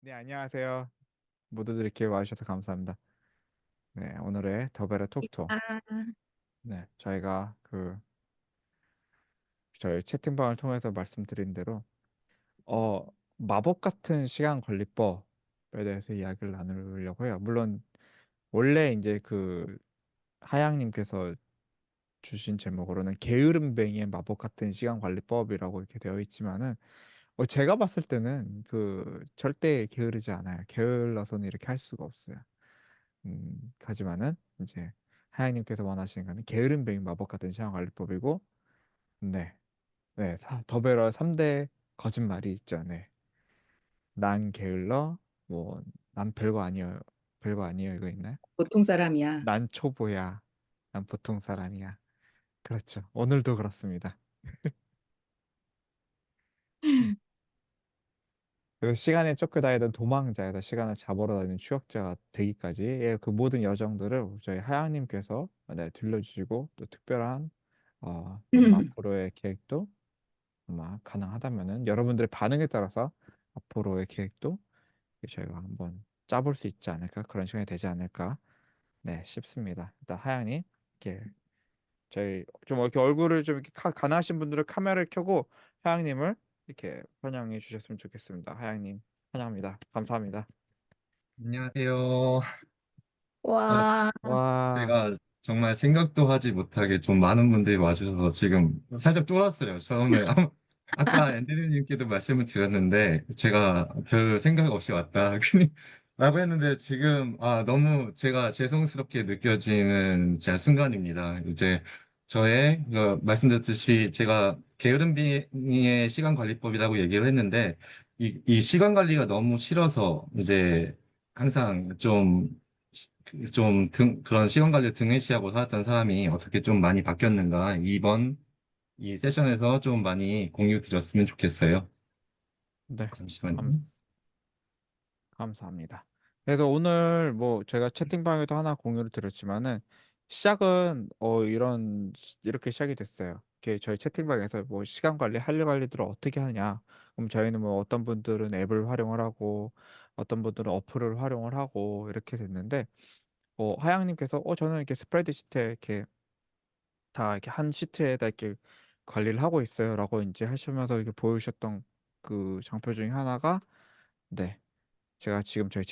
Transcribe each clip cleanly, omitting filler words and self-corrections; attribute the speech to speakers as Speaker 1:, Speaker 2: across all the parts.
Speaker 1: 네, 안녕하세요. 모두들 이렇게 와주셔서 감사합니다. 네, 오늘의 더베라 톡톡.
Speaker 2: 아,
Speaker 1: 네, 저희가 저희 채팅방을 통해서 말씀드린 대로 어 마법 같은 시간 관리법에 대해서 이야기를 나누려고 해요. 물론 원래 이제 하양님께서 주신 제목으로는 게으름뱅이의 마법 같은 시간 관리법이라고 이렇게 되어 있지만은 제가 봤을 때는 절대 게으르지 않아요. 게을러서는 이렇게 할 수가 없어요. 하지만은 이제 하양님께서 원하시는 거는 게으름뱅이 마법 같은 시간 관리법이고, 네, 네, 더베러 3대 거짓말이 있죠. 네, 난 게을러, 뭐, 난 별거 아니에요, 별거 아니에요, 이거 있나요?
Speaker 2: 보통 사람이야.
Speaker 1: 난 초보야, 난 보통 사람이야. 그렇죠. 오늘도 그렇습니다. 그래서 시간에 쫓겨다니던 도망자에다 시간을 잡으러 다니는 추격자가 되기까지 그 모든 여정들을 저희 하양님께서 들려주시고 또 특별한 좀 앞으로의 계획도 가능하다면은 여러분들의 반응에 따라서 앞으로의 계획도 저희가 한번 짜볼 수 있지 않을까 그런 시간이 되지 않을까 네 싶습니다. 일단 하양님 이렇게 저희 좀 이렇게 얼굴을 좀 이렇게 가능하신 분들은 카메라를 켜고 하양님을 이렇게 환영해 주셨으면 좋겠습니다. 하양님 환영합니다. 감사합니다.
Speaker 2: 안녕하세요.
Speaker 1: 아,
Speaker 2: 와,
Speaker 1: 와,
Speaker 2: 제가 정말 생각도 하지 못하게 좀 많은 분들이 와주셔서 지금 살짝 쫄았어요. 처음에. 아까 앤드류님께도 말씀을 드렸는데, 제가 별 생각 없이 왔다. 라고 했는데, 지금, 너무 제가 죄송스럽게 느껴지는 진짜 순간입니다. 이제, 말씀드렸듯이 제가 게으름뱅이의 시간 관리법이라고 얘기를 했는데, 이 시간 관리가 너무 싫어서, 이제, 항상 그런 시간 관리를 등해시하고 살았던 사람이 어떻게 좀 많이 바뀌었는가, 이번 이 세션에서 좀 많이 공유 드렸으면 좋겠어요.
Speaker 1: 네, 감,
Speaker 2: 잠시만요.
Speaker 1: 감사합니다. 그래서 오늘 뭐 제가 채팅방에도 하나 공유를 드렸지만은 시작은 이렇게 시작이 됐어요. 이렇게 저희 채팅방에서 뭐 시간 관리, 할 일 관리들을 어떻게 하냐. 그럼 저희는 뭐 어떤 분들은 앱을 활용을 하고 어떤 분들은 어플을 활용을 하고 이렇게 됐는데 하양님께서 저는 이렇게 스프레드시트에 이렇게 다 이렇게 한 시트에다 이렇게 관리를 하고 있어요라고 이제 하시면서 이렇게 보여주셨던 그 장표 중에 하나가 네. 제가 지금 저희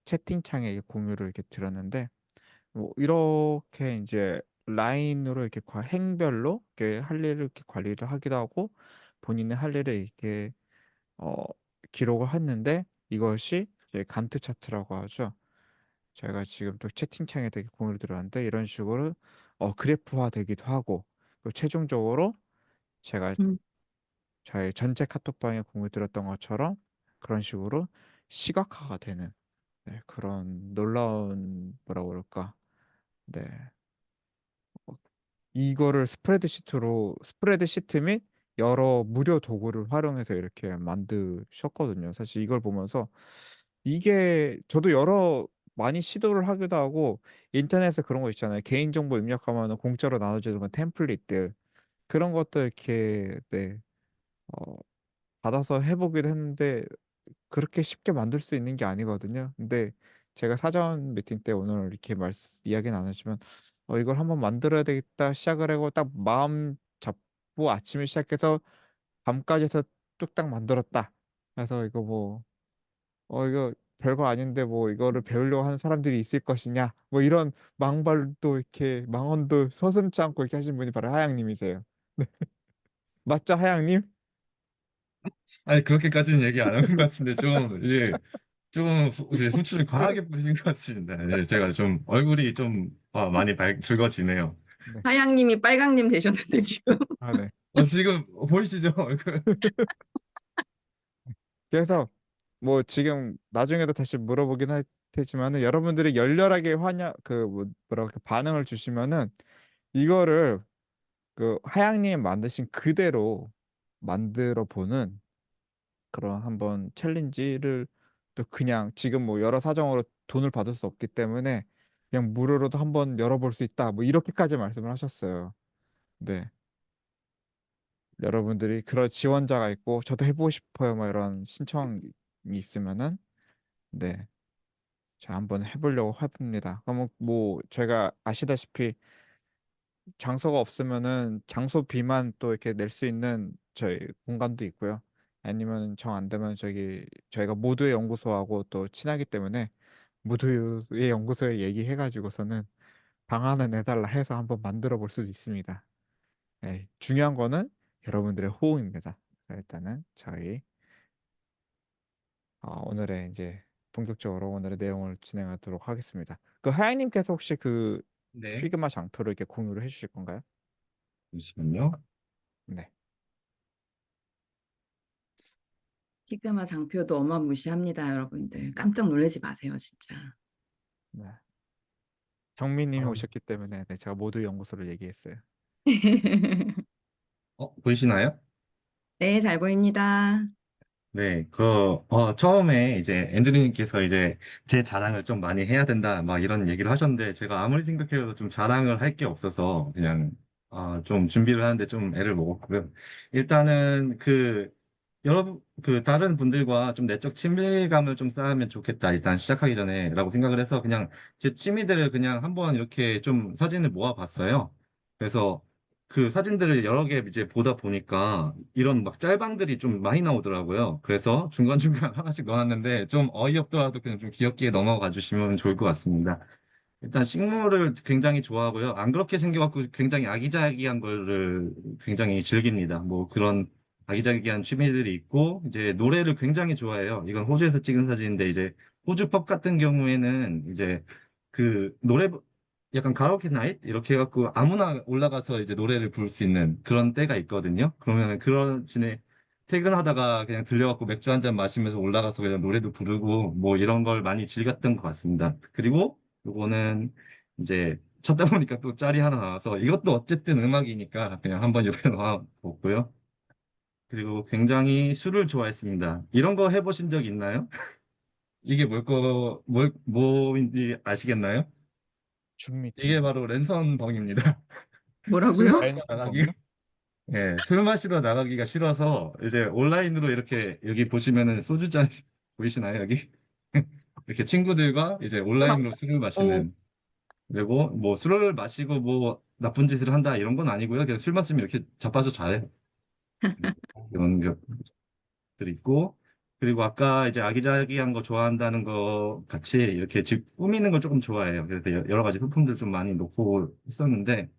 Speaker 1: 채팅창에 공유를 이렇게 드렸는데 뭐 이렇게 이제 라인으로 이렇게 행별로 이렇게 할 일을 이렇게 관리를 하기도 하고 본인의 할 일을 이렇게 어, 기록을 했는데 이것이 이제 간트 차트라고 하죠. 제가 지금 또 채팅창에 되게 공유를 드렸는데 이런 식으로 그래프화 되기도 하고 그리고 최종적으로 제가
Speaker 2: 음,
Speaker 1: 저희 전체 카톡방에 공유 드렸던 것처럼 그런 식으로 시각화가 되는 그런 놀라운 뭐라고 그럴까? 네. 어, 이거를 스프레드시트 및 여러 무료 도구를 활용해서 이렇게 만드셨거든요. 사실 이걸 보면서 이게 저도 여러 많이 시도를 하기도 하고 인터넷에 그런 거 있잖아요. 개인정보 입력하면 공짜로 나눠주는 건 템플릿들 그런 것도 이렇게 어, 받아서 해보기도 했는데 그렇게 쉽게 만들 수 있는 게 아니거든요. 근데 제가 사전 미팅 때 오늘 이렇게 이야기 나누시면 이걸 한번 만들어야 되겠다 시작을 하고 딱 마음 잡고 아침에 시작해서 밤까지 해서 뚝딱 만들었다. 그래서 이거 뭐 이거 별거 아닌데 뭐 이거를 배우려고 하는 사람들이 있을 것이냐 뭐 이런 망발도 이렇게 망언도 서슴지 않고 이렇게 하신 분이 바로 하양님이세요. 네. 맞죠, 하양님?
Speaker 2: 아니, 그렇게까지는 얘기 안 한 것 같은데, 이제 후추를 과하게 뿌리신 것 같습니다. 예, 제가 좀, 얼굴이 좀, 많이 붉어지네요.
Speaker 1: 네.
Speaker 3: 하양님이 빨강님 되셨는데 지금.
Speaker 1: 아, 네.
Speaker 2: 지금 보이시죠? 얼굴.
Speaker 1: 그래서 뭐 지금 나중에도 다시 물어보긴 할 테지만은 여러분들이 열렬하게 뭐라고 반응을 주시면은 이거를 하양님 만드신 그대로 만들어 보는 그런 한번 챌린지를 또 그냥 지금 뭐 여러 사정으로 돈을 받을 수 없기 때문에 그냥 무료로도 한번 열어볼 수 있다 뭐 이렇게까지 말씀을 하셨어요. 네. 여러분들이 그런 지원자가 있고 저도 해보고 싶어요 뭐 이런 신청이 있으면은 네, 제가 한번 해보려고 해봅니다. 그러면 뭐 저희가 아시다시피 장소가 없으면은 장소비만 또 이렇게 낼 수 있는 저희 공간도 있고요. 아니면 정 안 되면 저희가 모두의 연구소하고 또 친하기 때문에 모두의 연구소에 얘기해가지고서는 방안을 내달라 해서 한번 만들어 볼 수도 있습니다. 네, 중요한 거는 여러분들의 호응입니다. 일단은 저희 오늘의 이제 본격적으로 오늘의 내용을 진행하도록 하겠습니다. 그 하양님께서 혹시 그
Speaker 2: 네.
Speaker 1: 피그마 장표를 이렇게 공유를 해주실 건가요?
Speaker 2: 잠시만요.
Speaker 1: 네.
Speaker 3: 피그마 장표도 어마무시합니다, 여러분들. 깜짝 놀라지 마세요, 진짜.
Speaker 1: 네. 정민님이
Speaker 2: 어,
Speaker 1: 오셨기 때문에 네, 제가 모두 연구소를 얘기했어요.
Speaker 2: 보이시나요?
Speaker 3: 네, 잘 보입니다.
Speaker 2: 네, 처음에 이제 앤드류님께서 이제 제 자랑을 좀 많이 해야 된다, 막 이런 얘기를 하셨는데, 제가 아무리 생각해도 좀 자랑을 할 게 없어서, 그냥, 좀 준비를 하는데 좀 애를 먹었고요. 일단은 여러분, 다른 분들과 좀 내적 친밀감을 좀 쌓으면 좋겠다, 일단 시작하기 전에, 라고 생각을 해서 그냥 제 취미들을 그냥 한번 이렇게 좀 사진을 모아봤어요. 그래서 그 사진들을 여러 개 이제 보다 보니까 이런 막 짤방들이 좀 많이 나오더라고요. 그래서 중간중간 하나씩 넣어놨는데 좀 어이없더라도 그냥 좀 귀엽게 넘어가 주시면 좋을 것 같습니다. 일단 식물을 굉장히 좋아하고요. 안 그렇게 생겨갖고 굉장히 아기자기한 거를 굉장히 즐깁니다. 뭐 그런 아기자기한 취미들이 있고, 이제 노래를 굉장히 좋아해요. 이건 호주에서 찍은 사진인데, 이제 호주 펍 같은 경우에는 이제 노래, 약간 가라오케 나잇? 이렇게 해갖고 아무나 올라가서 이제 노래를 부를 수 있는 그런 때가 있거든요. 그러면 그런 진에 퇴근하다가 그냥 들려갖고 맥주 한 잔 마시면서 올라가서 그냥 노래도 부르고 뭐 이런 걸 많이 즐겼던 것 같습니다. 그리고 요거는 이제 찾다 보니까 또 짤이 하나 나와서 이것도 어쨌든 음악이니까 그냥 한번 옆에 놔뒀고요. 그리고 굉장히 술을 좋아했습니다. 이런 거 해보신 적 있나요? 이게 뭐인지 아시겠나요? 이게
Speaker 1: 줌미팅이요.
Speaker 2: 바로 랜선벙입니다. 술
Speaker 3: 뭐라고요?
Speaker 2: 마시러 나가기,
Speaker 1: 랜선벙이요?
Speaker 2: 예, 술 마시러 나가기가 싫어서 이제 온라인으로 이렇게 여기 보시면은 소주잔 보이시나요, 여기? 이렇게 친구들과 이제 온라인으로 술을
Speaker 3: 어,
Speaker 2: 마시는. 그리고 뭐 술을 마시고 뭐 나쁜 짓을 한다 이런 건 아니고요. 그냥 술 마시면 이렇게 자빠져 자요. 이런 것들이 있고. 그리고 아까 이제 아기자기한 거 좋아한다는 거 같이 이렇게 집 꾸미는 걸 조금 좋아해요. 그래서 여러 가지 소품들 좀 많이 놓고 있었는데,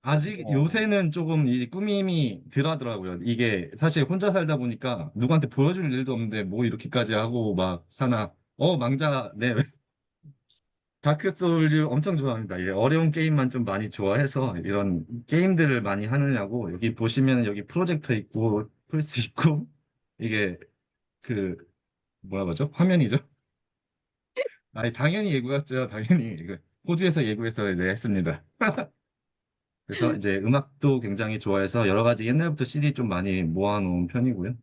Speaker 2: 아직
Speaker 1: 어,
Speaker 2: 요새는 조금 이 꾸밈이 덜 하더라고요. 이게 사실 혼자 살다 보니까 누구한테 보여줄 일도 없는데 뭐 이렇게까지 하고 막 사나. 망자, 네. 다크 소울류 엄청 좋아합니다. 예, 어려운 게임만 좀 많이 좋아해서 이런 게임들을 많이 하느냐고. 여기 보시면 여기 프로젝터 있고 플스 있고 이게 그 뭐라 그러죠? 화면이죠? 아니 당연히 예고했죠. 당연히 이거 호주에서 예고해서 네, 했습니다. 그래서 이제 음악도 굉장히 좋아해서 여러 가지 옛날부터 CD 좀 많이 모아놓은 편이고요.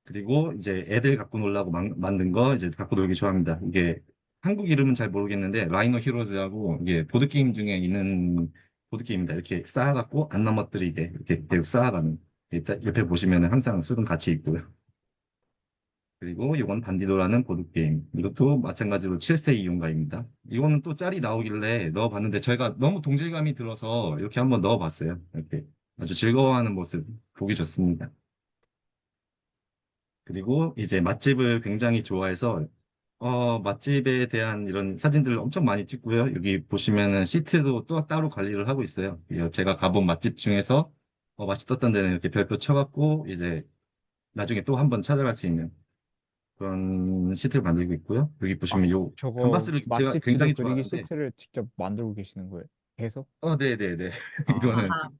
Speaker 2: 그리고 이제 애들 갖고 놀라고 만든 거 이제 갖고 놀기 좋아합니다. 이게 한국 이름은 잘 모르겠는데 라이너 히로즈하고 이게 보드게임 중에 있는 보드게임입니다. 이렇게 쌓아갖고 안 넘어뜨리게 이렇게 계속 쌓아가는. 옆에 보시면은 항상 술은 같이 있고요. 그리고 이건 반디도라는 보드게임. 이것도 마찬가지로 7세 이용가입니다. 이거는 또 짤이 나오길래 넣어봤는데 저희가 너무 동질감이 들어서 이렇게 한번 넣어봤어요. 이렇게 아주 즐거워하는 모습 보기 좋습니다. 그리고 이제 맛집을 굉장히 좋아해서 맛집에 대한 이런 사진들을 엄청 많이 찍고요. 여기 보시면은 시트도 또 따로 관리를 하고 있어요. 제가 가본 맛집 중에서 맛있었던 데는 이렇게 별표 쳐갖고 이제 나중에 또 한번 찾아갈 수 있는 그런 시트를 만들고 있고요. 여기
Speaker 1: 아,
Speaker 2: 보시면 요
Speaker 1: 저거
Speaker 2: 감바스를 제가
Speaker 1: 맛집 지도
Speaker 2: 굉장히
Speaker 1: 그리기
Speaker 2: 좋아하는데,
Speaker 1: 시트를 직접 만들고 계시는 거예요? 계속?
Speaker 2: 네네네.
Speaker 1: 아,
Speaker 2: 이거는
Speaker 3: 아,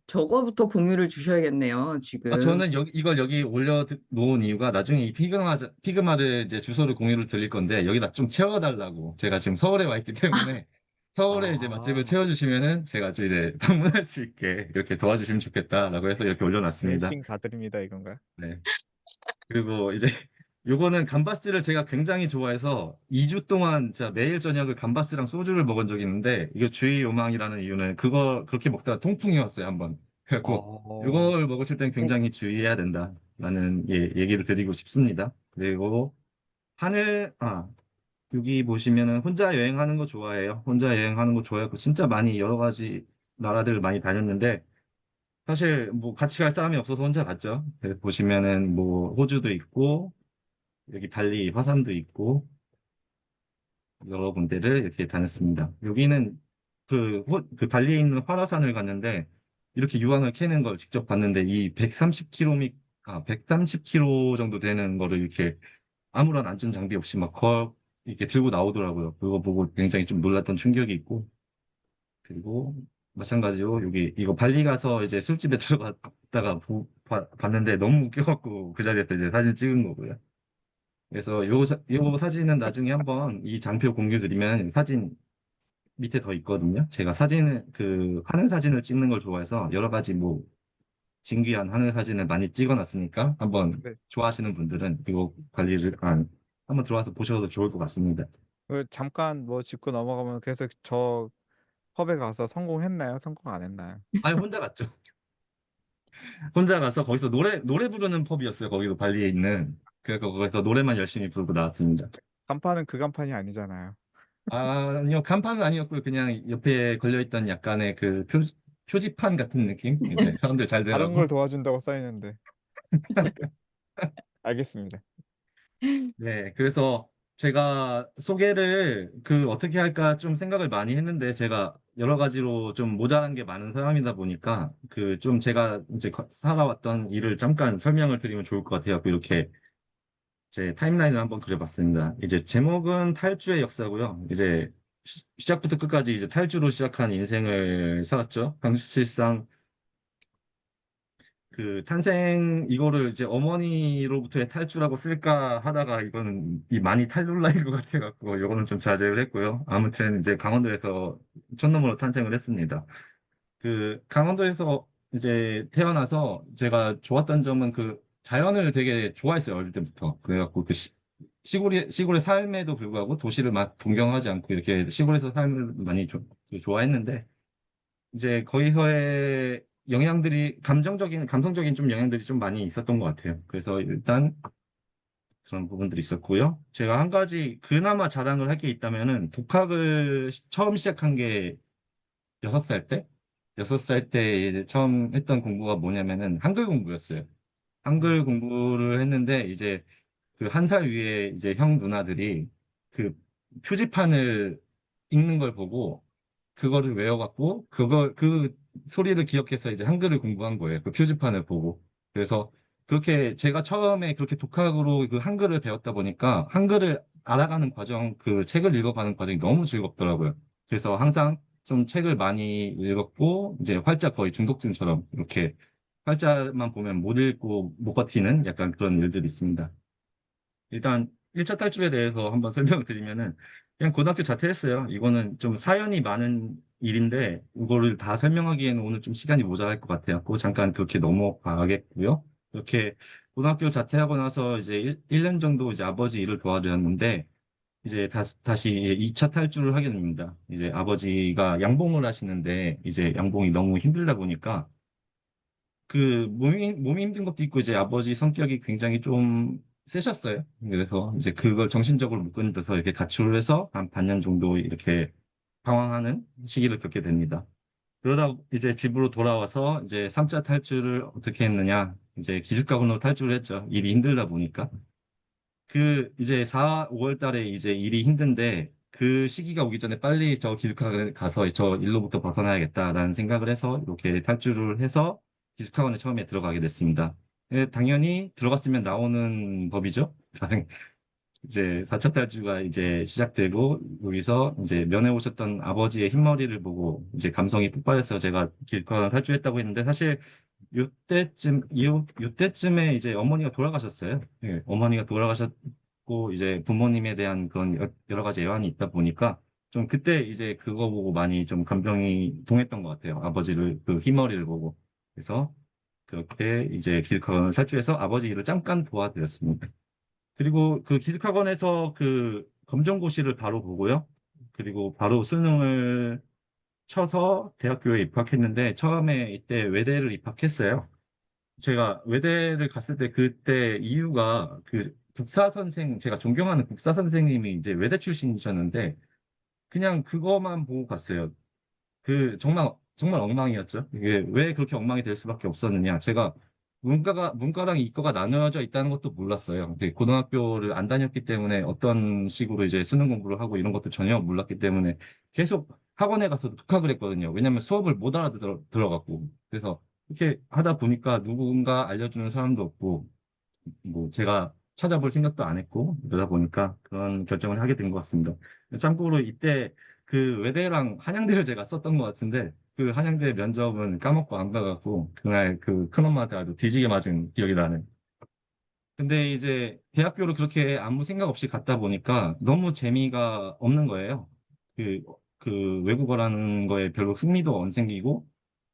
Speaker 3: 저거부터 공유를 주셔야겠네요, 지금.
Speaker 2: 저는 이걸 여기 올려놓은 이유가 나중에 이 피그마를 이제 주소를 공유를 드릴 건데 여기다 좀 채워달라고 제가 지금 서울에 와 있기 때문에 서울에 이제 맛집을
Speaker 1: 아,
Speaker 2: 채워주시면은 제가 좀 이제 방문할 수 있게 이렇게 도와주시면 좋겠다라고 해서 이렇게 올려놨습니다.
Speaker 1: 대신 가드립니다 이건가요?
Speaker 2: 네. 그리고 이제 요거는 감바스를 제가 굉장히 좋아해서 2주 동안 진짜 매일 저녁을 감바스랑 소주를 먹은 적이 있는데 이게 주의 요망이라는 이유는 그거 그렇게 먹다가 통풍이 왔어요, 한번. 그래갖고
Speaker 1: 어,
Speaker 2: 이걸 먹으실 땐 굉장히 주의해야 된다. 라는 얘기를 드리고 싶습니다. 그리고 여기 보시면은 혼자 여행하는 거 좋아해요. 혼자 여행하는 거 좋아하고 진짜 많이 여러 가지 나라들을 많이 다녔는데 사실 뭐 같이 갈 사람이 없어서 혼자 갔죠. 보시면은 뭐 호주도 있고 여기 발리 화산도 있고 여러 군데를 이렇게 다녔습니다. 여기는 그 발리에 있는 화라산을 갔는데 이렇게 유황을 캐는 걸 직접 봤는데 이 130km, 130km 정도 되는 거를 이렇게 아무런 안전 장비 없이 이렇게 들고 나오더라고요. 그거 보고 굉장히 좀 놀랐던 충격이 있고 그리고 마찬가지로 여기 이거 발리 가서 이제 술집에 들어갔다가 봤는데 너무 웃겨갖고 그 자리에서 이제 사진 찍은 거고요. 그래서 요 사진은 나중에 한번 이 장표 공유 드리면 사진 밑에 더 있거든요. 제가 하늘 사진을 찍는 걸 좋아해서 여러 가지 뭐 진귀한 하늘 사진을 많이 찍어놨으니까 한번
Speaker 1: 네.
Speaker 2: 좋아하시는 분들은 이거 한번 들어와서 보셔도 좋을 것 같습니다.
Speaker 1: 잠깐 뭐 짚고 넘어가면 그래서 저 펍에 가서 성공했나요? 성공 안 했나요?
Speaker 2: 아니, 혼자 갔죠. 혼자 가서 거기서 노래 부르는 펍이었어요. 거기도 발리에 있는. 그래서 거기서 노래만 열심히 부르고 나왔습니다.
Speaker 1: 간판은 그 간판이 아니잖아요.
Speaker 2: 아니요, 간판은 아니었고요. 그냥 옆에 걸려있던 약간의 표지판 같은 느낌? 이제 사람들 잘
Speaker 1: 다른 걸
Speaker 2: 되라고.
Speaker 1: 도와준다고 써 있는데. 알겠습니다.
Speaker 2: 네, 그래서 제가 소개를 어떻게 할까 좀 생각을 많이 했는데 제가 여러 가지로 좀 모자란 게 많은 사람이다 보니까 좀 제가 이제 살아왔던 일을 잠깐 설명을 드리면 좋을 것 같아요. 이렇게 제 타임라인을 한번 그려봤습니다. 이제 제목은 탈주의 역사고요. 이제 시작부터 끝까지 이제 탈주로 시작한 인생을 살았죠. 사실상 이거를 이제 어머니로부터의 탈주라고 쓸까 하다가 이거는 많이 탈룰라인 것 같아갖고 이거는 좀 자제를 했고요. 아무튼 이제 강원도에서 촌놈으로 탄생을 했습니다. 강원도에서 이제 태어나서 제가 좋았던 점은 자연을 되게 좋아했어요. 어릴 때부터. 그래갖고 시골의 삶에도 불구하고 도시를 막 동경하지 않고 이렇게 시골에서 삶을 많이 좋아했는데 이제 거기서의 감성적인 좀 영향들이 좀 많이 있었던 것 같아요. 그래서 일단 그런 부분들이 있었고요. 제가 한 가지 그나마 자랑을 할 게 있다면은 독학을 처음 시작한 게 6살 때? 6살 때 이제 처음 했던 공부가 뭐냐면은 한글 공부였어요.
Speaker 1: 음.
Speaker 2: 한글 공부를 했는데 이제 한 살 위에 이제 형 누나들이 그 표지판을 읽는 걸 보고 그거를 외워갖고 그 소리를 기억해서 이제 한글을 공부한 거예요. 그 표지판을 보고. 그래서 그렇게 제가 처음에 그렇게 독학으로 그 한글을 배웠다 보니까 한글을 알아가는 과정, 그 책을 읽어가는 과정이 너무 즐겁더라고요. 그래서 항상 좀 책을 많이 읽었고 이제 활자 거의 중독증처럼 이렇게 활자만 보면 못 읽고 못 버티는 약간 그런 일들이 있습니다. 일단 1차 탈출에 대해서 한번 설명을 드리면은 그냥 고등학교 자퇴했어요. 이거는 좀 사연이 많은 일인데 이거를 다 설명하기에는 오늘 좀 시간이 모자랄 것 같아요. 그 잠깐 그렇게 넘어가겠고요. 이렇게 고등학교 자퇴하고 나서 이제 1년 정도 이제 아버지 일을 도와드렸는데 이제 다시 2차 탈출을 하게 됩니다. 이제 아버지가 양봉을 하시는데 이제 양봉이 너무 힘들다 보니까 몸이 힘든 것도 있고, 이제 아버지 성격이 굉장히 좀 세셨어요. 그래서 이제 그걸 정신적으로 못 견뎌서 이렇게 가출을 해서 한 반년 정도 이렇게 방황하는 시기를 겪게 됩니다. 그러다 이제 집으로 돌아와서 이제 3차 탈출을 어떻게 했느냐. 이제 기숙학원으로 탈출을 했죠. 일이 힘들다 보니까. 이제 5월 달에 이제 일이 힘든데 그 시기가 오기 전에 빨리 저 기숙학원에 가서 저 일로부터 벗어나야겠다라는 생각을 해서 이렇게 탈출을 해서 기숙학원에 처음에 들어가게 됐습니다. 당연히 들어갔으면 나오는 법이죠. 이제 4차 탈주가 이제 시작되고 여기서 이제 면회 오셨던 아버지의 흰머리를 보고 이제 감성이 폭발해서 제가 길거리 탈주했다고 했는데 사실 요때쯤에 이제 어머니가 돌아가셨어요. 예, 어머니가 돌아가셨고 이제 부모님에 대한 그런 여러 가지 애환이 있다 보니까 좀 그때 이제 그거 보고 많이 좀 감정이 동했던 것 같아요. 아버지를 흰머리를 보고. 그래서 그렇게 이제 길거리 탈주해서 아버지 일을 잠깐 도와드렸습니다. 그리고 기숙학원에서 검정고시를 바로 보고요. 그리고 바로 수능을 쳐서 대학교에 입학했는데 처음에 이때 외대를 입학했어요. 제가 외대를 갔을 때 그때 이유가 그 국사 선생, 제가 존경하는 국사 선생님이 이제 외대 출신이셨는데 그냥 그거만 보고 갔어요. 그 정말 엉망이었죠. 이게 왜 그렇게 엉망이 될 수밖에 없었느냐. 제가 문과랑 이과가 나누어져 있다는 것도 몰랐어요. 근데 고등학교를 안 다녔기 때문에 어떤 식으로 이제 수능 공부를 하고 이런 것도 전혀 몰랐기 때문에 계속 학원에 가서 독학을 했거든요. 왜냐면 수업을 못 알아들어갖고. 그래서 이렇게 하다 보니까 누군가 알려주는 사람도 없고, 뭐 제가 찾아볼 생각도 안 했고, 그러다 보니까 그런 결정을 하게 된 것 같습니다. 참고로 이때 그 외대랑 한양대를 제가 썼던 것 같은데, 그 한양대 면접은 까먹고 안 가갖고, 그날 그 큰엄마한테 아주 뒤지게 맞은 기억이 나는. 근데 이제 대학교를 그렇게 아무 생각 없이 갔다 보니까 너무 재미가 없는 거예요. 그, 그 외국어라는 거에 별로 흥미도 안 생기고,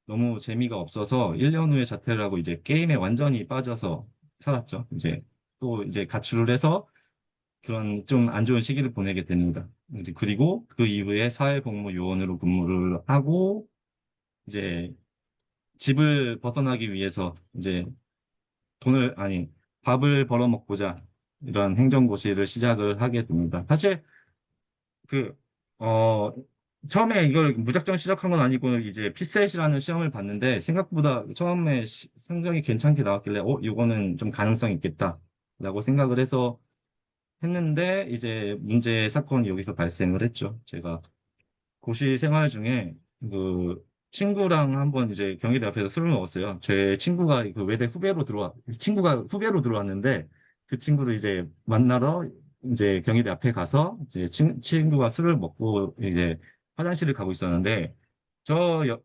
Speaker 2: 너무 재미가 없어서 1년 후에 자퇴를 하고 이제 게임에 완전히 빠져서 살았죠. 이제 또 이제 가출을 해서 그런 좀 안 좋은 시기를 보내게 됩니다. 이제 그리고 그 이후에 사회복무요원으로 근무를 하고 이제 집을 벗어나기 위해서 이제 아니, 밥을 벌어먹고자 이런 행정고시를 시작을 하게 됩니다. 사실 그, 어, 처음에 이걸 무작정 시작한 건 아니고 이제 피셋이라는 시험을 봤는데 생각보다 처음에 성적이 괜찮게 나왔길래 이거는 좀 가능성이 있겠다라고 생각을 해서 했는데 이제 문제 사건이 여기서 발생을 했죠. 제가 고시 생활 중에 그 친구랑 한번 이제 경희대 앞에서 술을 먹었어요. 제 친구가 그 외대 친구가 후배로 들어왔는데 그 친구를 이제 만나러 이제 경희대 앞에 가서 이제 친구가 술을 먹고 이제 화장실을 가고 있었는데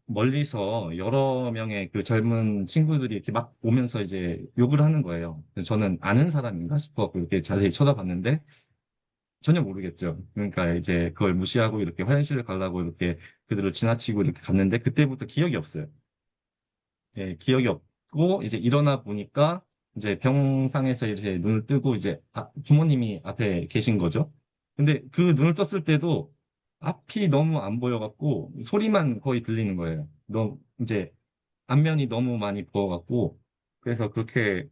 Speaker 2: 멀리서 여러 명의 그 젊은 친구들이 이렇게 막 오면서 이제 욕을 하는 거예요. 저는 아는 사람인가 싶어 이렇게 자세히 쳐다봤는데 전혀 모르겠죠. 그러니까 이제 그걸 무시하고 이렇게 화장실을 가려고 이렇게 그들을 지나치고 이렇게 갔는데 그때부터 기억이 없어요. 예, 기억이 없고 이제 일어나 보니까 이제 병상에서 이제 눈을 뜨고 이제 부모님이 앞에 계신 거죠. 근데 그 눈을 떴을 때도 앞이 너무 안 보여갖고 소리만 거의 들리는 거예요. 너무 이제 안면이 너무 많이 부어갖고 그래서 그렇게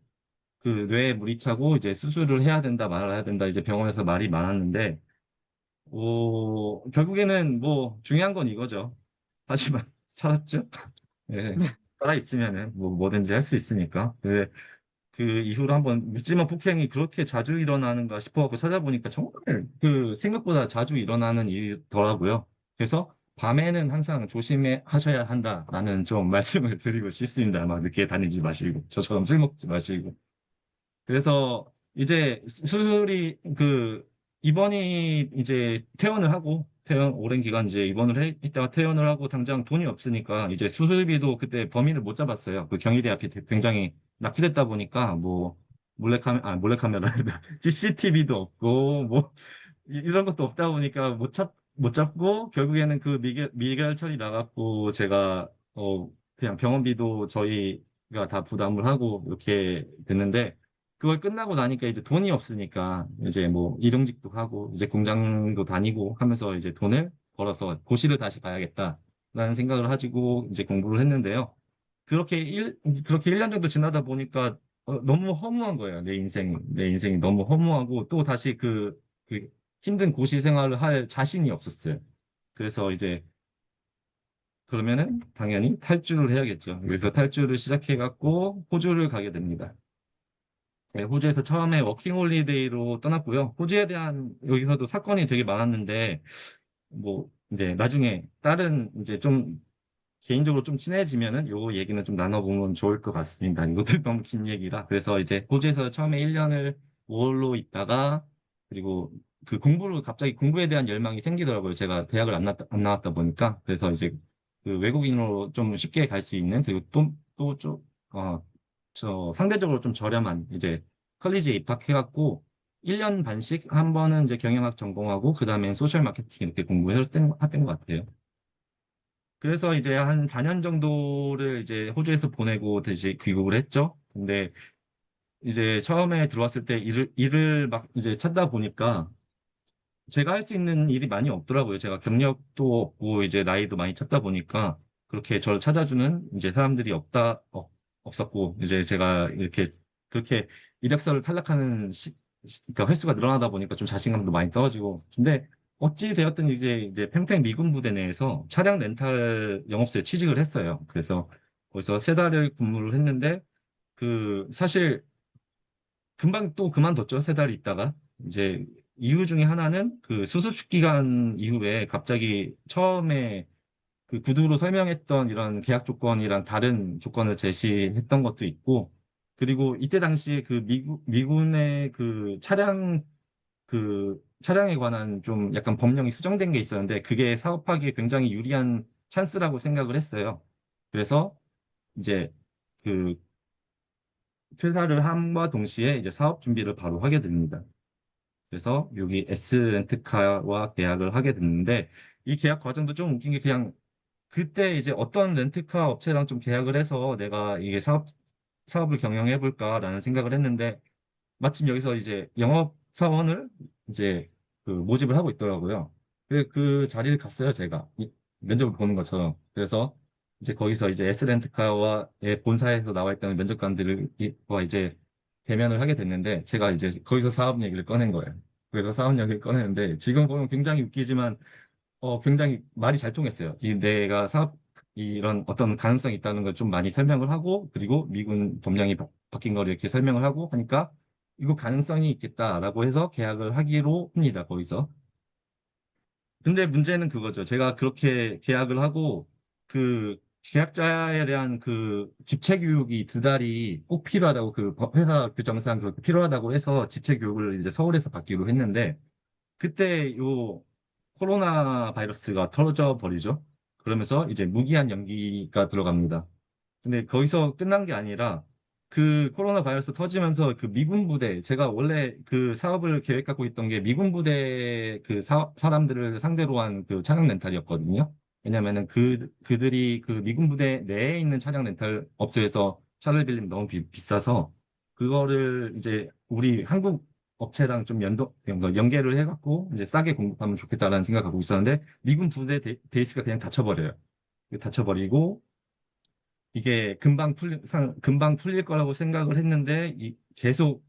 Speaker 2: 그 뇌에 물이 차고 이제 수술을 해야 된다 말아야 된다 이제 병원에서 말이 많았는데 결국에는 뭐 중요한 건 이거죠. 하지만 살았죠. 예, 살아 있으면은 뭐 뭐든지 할 수 있으니까. 그 이후로 한번 묻지마 폭행이 그렇게 자주 일어나는가 싶어갖고 찾아보니까 정말 그 생각보다 자주 일어나는 일이더라고요. 그래서 밤에는 항상 조심해 하셔야 한다라는 좀 말씀을 드리고 싶습니다. 막 늦게 다니지 마시고 저처럼 술 먹지 마시고. 그래서 이제 수술이 입원이 이제 퇴원을 하고 오랜 기간 이제 있다가 퇴원을 하고 당장 돈이 없으니까 이제 수술비도 그때 범인을 못 잡았어요. 그 경희대 앞이 굉장히 낙후됐다 보니까 뭐 몰래카메라 CCTV도 없고 뭐 이런 것도 없다 보니까 못 잡고 결국에는 그 미결 처리 나갔고 제가 그냥 병원비도 저희가 다 부담을 하고 이렇게 됐는데 그걸 끝나고 나니까 이제 돈이 없으니까 이제 뭐 일용직도 하고 이제 공장도 다니고 하면서 이제 돈을 벌어서 고시를 다시 봐야겠다라는 생각을 가지고 이제 공부를 했는데요. 그렇게 그렇게 1년 정도 지나다 보니까 너무 허무한 거예요. 내 인생이 너무 허무하고 또 다시 그 힘든 고시 생활을 할 자신이 없었어요. 그래서 이제 그러면은 당연히 탈주를 해야겠죠. 그래서 탈주를 시작해갖고 호주를 가게 됩니다. 네, 호주에서 처음에 워킹홀리데이로 떠났고요. 호주에 대한 여기서도 사건이 되게 많았는데 뭐 이제 나중에 다른 이제 좀 개인적으로 좀 친해지면은 요 얘기는 좀 나눠보면 좋을 것 같습니다. 이것도 너무 긴 얘기라. 그래서 이제 호주에서 처음에 1년을 월로 있다가 그리고 그 갑자기 공부에 대한 열망이 생기더라고요. 제가 대학을 안 나왔다 보니까. 그래서 이제 그 외국인으로 좀 쉽게 갈 수 있는 그리고 또 좀, 상대적으로 좀 저렴한 이제 컬리지에 입학해갖고 1년 반씩 한 번은 이제 경영학 전공하고 그 다음에 소셜 마케팅 이렇게 공부했던 것 같아요. 그래서 이제 한 4년 정도를 이제 호주에서 보내고 다시 귀국을 했죠. 근데 이제 처음에 들어왔을 때 일을 막 이제 찾다 보니까 제가 할 수 있는 일이 많이 없더라고요. 제가 경력도 없고 이제 나이도 많이 찾다 보니까 그렇게 저를 찾아주는 이제 사람들이 없었고, 이제 제가 이렇게 그렇게 이력서를 탈락하는 그러니까 횟수가 늘어나다 보니까 좀 자신감도 많이 떨어지고. 근데 어찌 되었든 이제 팽팽 미군 부대 내에서 차량 렌탈 영업소에 취직을 했어요. 그래서 거기서 세 달을 근무를 했는데, 사실 금방 또 그만뒀죠. 세 달 있다가. 이제 이유 중에 하나는 그 수습 기간 이후에 갑자기 처음에 그 구두로 설명했던 이런 계약 조건이랑 다른 조건을 제시했던 것도 있고, 그리고 이때 당시에 그 미군의 차량에 관한 좀 약간 법령이 수정된 게 있었는데, 그게 사업하기에 굉장히 유리한 찬스라고 생각을 했어요. 그래서 이제 그 퇴사를 함과 동시에 이제 사업 준비를 바로 하게 됩니다. 그래서 여기 S 렌트카와 계약을 하게 됐는데, 이 계약 과정도 좀 웃긴 게, 그냥 그때 이제 어떤 렌트카 업체랑 좀 계약을 해서 내가 이게 사업을 경영해 볼까라는 생각을 했는데, 마침 여기서 이제 영업 사원을 이제 모집을 하고 있더라고요. 그 자리를 갔어요, 제가. 면접을 보는 것처럼. 그래서 이제 거기서 이제 S렌트카와의 본사에서 나와 있던 면접관들과 이제 대면을 하게 됐는데, 제가 이제 거기서 사업 얘기를 꺼낸 거예요. 그래서 사업 얘기를 꺼내는데, 지금 보면 굉장히 웃기지만 굉장히 말이 잘 통했어요. 내가 이런 어떤 가능성이 있다는 걸 좀 많이 설명을 하고, 그리고 미군 법령이 바뀐 걸 이렇게 설명을 하고 하니까, 이거 가능성이 있겠다라고 해서 계약을 하기로 합니다, 거기서. 근데 문제는 그거죠. 제가 그렇게 계약을 하고, 그 계약자에 대한 그 집체 교육이 2달이 꼭 필요하다고, 회사 규정상 그렇게 필요하다고 해서 집체 교육을 이제 서울에서 받기로 했는데, 그때 요 코로나 바이러스가 터져 버리죠. 그러면서 이제 무기한 연기가 들어갑니다. 근데 거기서 끝난 게 아니라, 그 코로나 바이러스 터지면서 그 미군 부대, 제가 원래 그 사업을 계획하고 있던 게 미군 부대 사람들을 상대로 한 그 차량 렌탈이었거든요. 왜냐면은 그들이 그 미군 부대 내에 있는 차량 렌탈 업소에서 차를 빌리면 너무 비싸서, 그거를 이제 우리 한국 업체랑 좀 연계를 해갖고 이제 싸게 공급하면 좋겠다라는 생각을 하고 있었는데, 미군 부대 베이스가 그냥 닫혀버려요. 닫혀버리고, 이게 금방 풀릴 거라고 생각을 했는데, 계속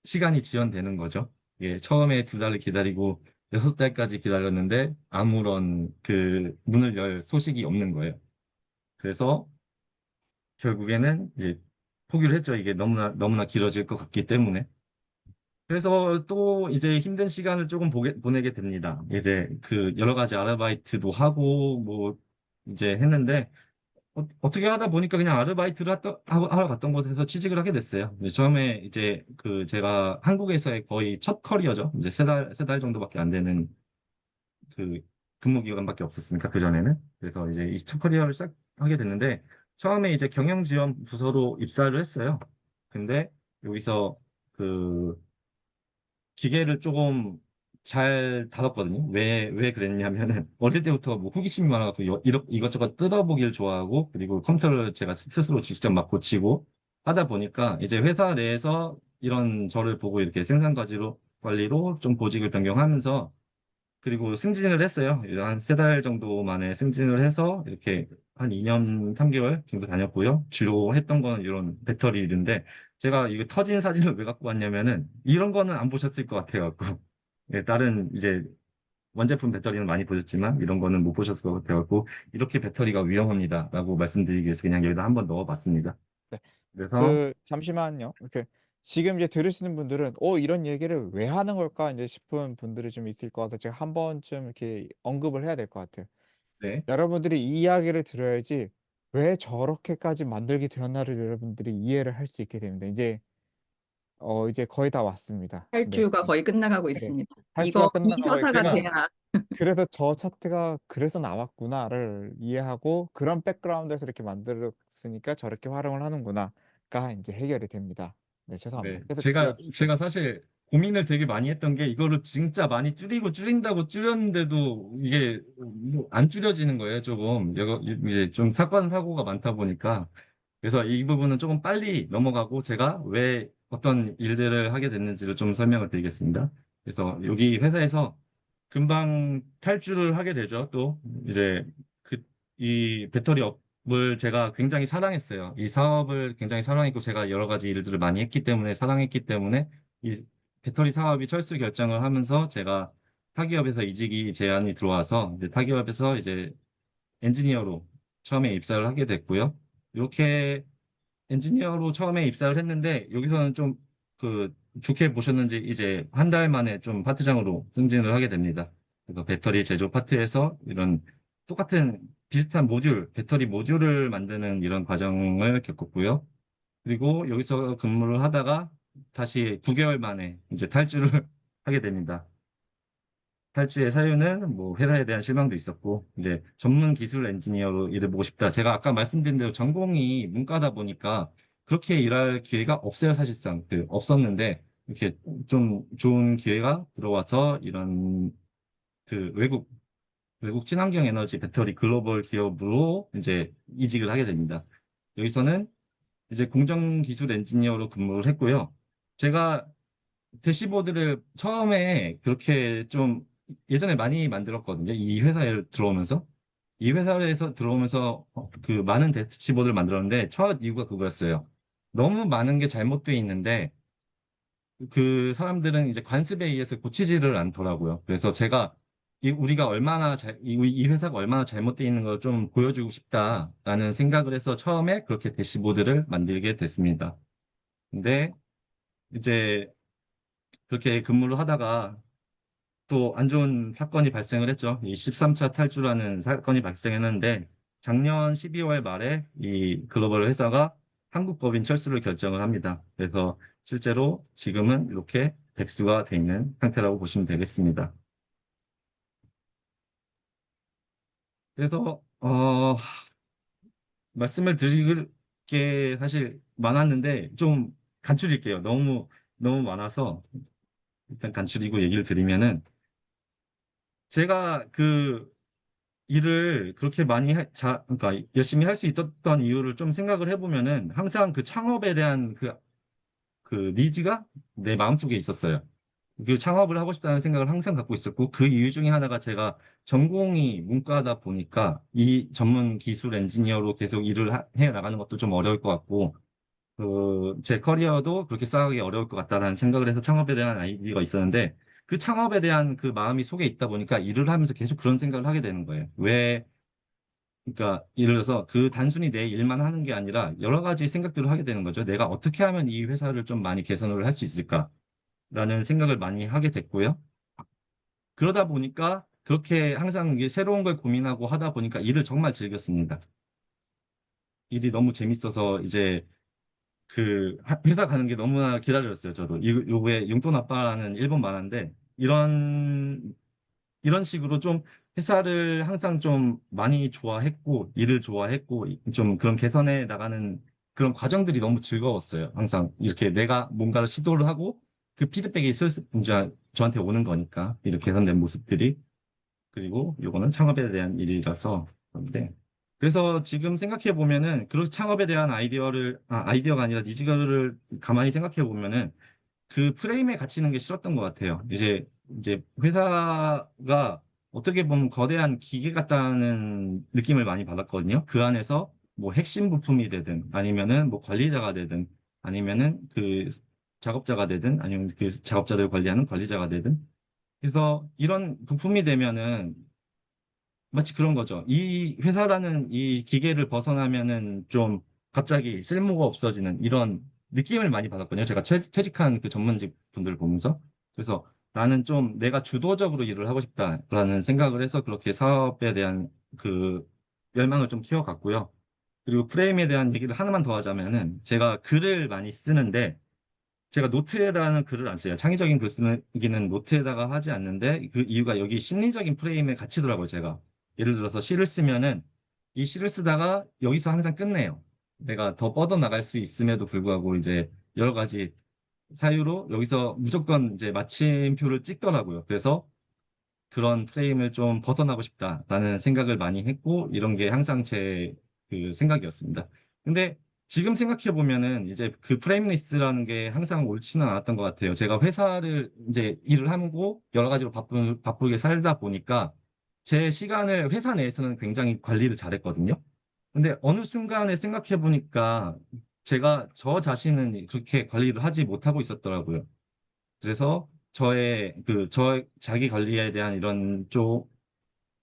Speaker 2: 시간이 지연되는 거죠. 예, 처음에 2달을 기다리고 6달까지 기다렸는데 아무런 문을 열 소식이 없는 거예요. 그래서 결국에는 이제 포기를 했죠. 이게 너무나 길어질 것 같기 때문에. 그래서 또 이제 힘든 시간을 조금 보내게 됩니다. 이제 여러 가지 아르바이트도 하고 뭐 이제 했는데, 떻게 하다 보니까 그냥 아르바이트를 하러 갔던 곳에서 취직을 하게 됐어요. 이제 처음에 이제 제가 한국에서의 거의 첫 커리어죠. 이제 세 달 정도밖에 안 되는 그 근무 기간밖에 없었으니까, 그전에는. 그래서 이제 이 첫 커리어를 시작하게 됐는데, 처음에 이제 경영지원 부서로 입사를 했어요. 근데 여기서 그 기계를 조금 잘 다뤘거든요. 왜 그랬냐면은, 어릴 때부터 뭐 호기심이 많아갖고 이것저것 뜯어보기를 좋아하고, 그리고 컴퓨터를 제가 스스로 직접 막 고치고 하다 보니까, 이제 회사 내에서 이런 저를 보고 이렇게 관리로 좀 보직을 변경하면서, 그리고 승진을 했어요. 한 3달 정도 만에 승진을 해서 이렇게 한 2년 3개월 정도 다녔고요. 주로 했던 건 이런 배터리 일인데, 제가 이거 터진 사진을 왜 갖고 왔냐면은, 이런 거는 안 보셨을 것 같아갖고. 예, 다른 이제 원제품 배터리는 많이 보셨지만 이런 거는 못 보셨을 것 같아갖고, 이렇게 배터리가 위험합니다라고 말씀드리기 위해서 그냥 여기다 한번 넣어봤습니다.
Speaker 1: 네.
Speaker 2: 그래서
Speaker 1: 잠시만요. 지금 이제 들으시는 분들은 이런 얘기를 왜 하는 걸까 이제 싶은 분들이 좀 있을 것 같아서 제가 한 번쯤 이렇게 언급을 해야 될 것 같아요.
Speaker 2: 네,
Speaker 1: 여러분들이 이 이야기를 들어야지 왜 저렇게까지 만들게 되었나를 여러분들이 이해를 할 수 있게 됩니다. 이제 거의 다 왔습니다. 네.
Speaker 3: 8주가 거의 끝나가고
Speaker 1: 네.
Speaker 3: 있습니다.
Speaker 1: 할주가
Speaker 3: 이
Speaker 1: 끝나가고
Speaker 3: 서사가
Speaker 1: 있지만,
Speaker 3: 돼야
Speaker 1: 그래서 저 차트가 그래서 나왔구나를 이해하고, 그런 백그라운드에서 이렇게 만들었으니까 저렇게 활용을 하는구나가 이제 해결이 됩니다. 네, 죄송합니다.
Speaker 2: 네.
Speaker 1: 계속
Speaker 2: 제가,
Speaker 1: 이어주시죠.
Speaker 2: 제가 사실 고민을 되게 많이 했던 게, 이거를 진짜 많이 줄인다고 줄였는데도 이게 뭐안 줄여지는 거예요, 조금. 이게 좀 사건, 사고가 많다 보니까. 그래서 이 부분은 조금 빨리 넘어가고, 제가 왜 어떤 일들을 하게 됐는지를 좀 설명을 드리겠습니다. 그래서 여기 회사에서 금방 탈주를 하게 되죠, 또. 이제 이 배터리 사업을 제가 굉장히 사랑했어요. 이 사업을 굉장히 사랑했고 제가 여러 가지 일들을 많이 했기 때문에 사랑했기 때문에 이 배터리 사업이 철수 결정을 하면서 제가 타기업에서 이직이 제안이 들어와서 이제 타기업에서 이제 엔지니어로 처음에 입사를 하게 됐고요. 이렇게 엔지니어로 처음에 입사를 했는데 여기서는 좀 그 좋게 보셨는지 이제 한 달 만에 좀 파트장으로 승진을 하게 됩니다. 그래서 배터리 제조 파트에서 이런 똑같은 비슷한 모듈, 배터리 모듈을 만드는 이런 과정을 겪었고요. 그리고 여기서 근무를 하다가 다시 9개월 만에 이제 탈주를 하게 됩니다. 탈주의 사유는 뭐 회사에 대한 실망도 있었고 이제 전문 기술 엔지니어로 일해보고 싶다. 제가 아까 말씀드린 대로 전공이 문과다 보니까 그렇게 일할 기회가 없어요, 사실상. 없었는데 이렇게 좀 좋은 기회가 들어와서 이런 그 외국 친환경 에너지 배터리 글로벌 기업으로 이제 이직을 하게 됩니다. 여기서는 이제 공정 기술 엔지니어로 근무를 했고요. 제가 대시보드를 처음에 그렇게 좀 예전에 많이 만들었거든요. 이 회사에 들어오면서. 이 회사에서 들어오면서 그 많은 대시보드를 만들었는데 첫 이유가 그거였어요. 너무 많은 게 잘못되어 있는데 그 사람들은 이제 관습에 의해서 고치지를 않더라고요. 그래서 제가 우리가 얼마나 이 회사가 얼마나 잘못되어 있는 걸 좀 보여주고 싶다라는 생각을 해서 처음에 그렇게 대시보드를 만들게 됐습니다. 근데 이제 그렇게 근무를 하다가 또 안 좋은 사건이 발생을 했죠. 이 13차 탈주라는 사건이 발생했는데 작년 12월 말에 이 글로벌 회사가 한국 법인 철수를 결정을 합니다. 그래서 실제로 지금은 이렇게 백수가 돼 있는 상태라고 보시면 되겠습니다. 그래서 말씀을 드릴 게 사실 많았는데 좀 간추릴게요. 너무 많아서 일단 간추리고 얘기를 드리면은 제가 그 일을 그렇게 많이 그러니까 열심히 할 수 있었던 이유를 좀 생각을 해보면은 항상 그 창업에 대한 그 니즈가 내 마음속에 있었어요. 그 창업을 하고 싶다는 생각을 항상 갖고 있었고 그 이유 중에 하나가 제가 전공이 문과다 보니까 이 전문 기술 엔지니어로 계속 일을 해 나가는 것도 좀 어려울 것 같고 제 커리어도 그렇게 쌓기 어려울 것 같다라는 생각을 해서 창업에 대한 아이디어가 있었는데 그 창업에 대한 그 마음이 속에 있다 보니까 일을 하면서 계속 그런 생각을 하게 되는 거예요. 그러니까 예를 들어서 그 단순히 내 일만 하는 게 아니라 여러 가지 생각들을 하게 되는 거죠. 내가 어떻게 하면 이 회사를 좀 많이 개선을 할 수 있을까라는 생각을 많이 하게 됐고요. 그러다 보니까 그렇게 항상 이게 새로운 걸 고민하고 하다 보니까 일을 정말 즐겼습니다. 일이 너무 재밌어서 이제 그 회사 가는 게 너무나 기다렸어요. 저도 요게 용돈 아빠라는 일본 만화인데 이런 식으로 좀 회사를 항상 좀 많이 좋아했고, 일을 좋아했고, 좀 그런 개선해 나가는 그런 과정들이 너무 즐거웠어요. 항상 이렇게 내가 뭔가를 시도를 하고 그 피드백이 이제 저한테 오는 거니까, 이렇게 개선된 모습들이. 그리고 요거는 창업에 대한 일이라서 그런데 그래서 지금 생각해 보면은 그런 창업에 대한 아이디어가 아니라 니즈를 가만히 생각해 보면은 그 프레임에 갇히는 게 싫었던 것 같아요. 이제 회사가 어떻게 보면 거대한 기계 같다는 느낌을 많이 받았거든요. 그 안에서 뭐 핵심 부품이 되든 아니면은 뭐 관리자가 되든 아니면은 그 작업자가 되든 아니면 그 작업자들 관리하는 관리자가 되든 그래서 이런 부품이 되면은 마치 그런 거죠. 이 회사라는 이 기계를 벗어나면은 좀 갑자기 쓸모가 없어지는 이런 느낌을 많이 받았거든요. 제가 퇴직한 그 전문직 분들을 보면서. 그래서 나는 좀 내가 주도적으로 일을 하고 싶다라는 생각을 해서 그렇게 사업에 대한 그 열망을 좀 키워갔고요. 그리고 프레임에 대한 얘기를 하나만 더 하자면은 제가 글을 많이 쓰는데 제가 노트에다는 글을 안 써요. 창의적인 글 쓰기는 노트에다가 하지 않는데 그 이유가 여기 심리적인 프레임에 갇히더라고요, 제가. 예를 들어서 시를 쓰면은 이 시를 쓰다가 여기서 항상 끝내요. 내가 더 뻗어나갈 수 있음에도 불구하고 이제 여러 가지 사유로 여기서 무조건 이제 마침표를 찍더라고요. 그래서 그런 프레임을 좀 벗어나고 싶다라는 생각을 많이 했고 이런 게 항상 제 그 생각이었습니다. 근데 지금 생각해 보면은 이제 그 프레임리스라는 게 항상 옳지는 않았던 것 같아요. 제가 회사를 이제 일을 하고 여러 가지로 바쁘게 살다 보니까 제 시간을 회사 내에서는 굉장히 관리를 잘했거든요. 근데 어느 순간에 생각해 보니까 제가 저 자신은 그렇게 관리를 하지 못하고 있었더라고요. 그래서 저 자기 관리에 대한 이런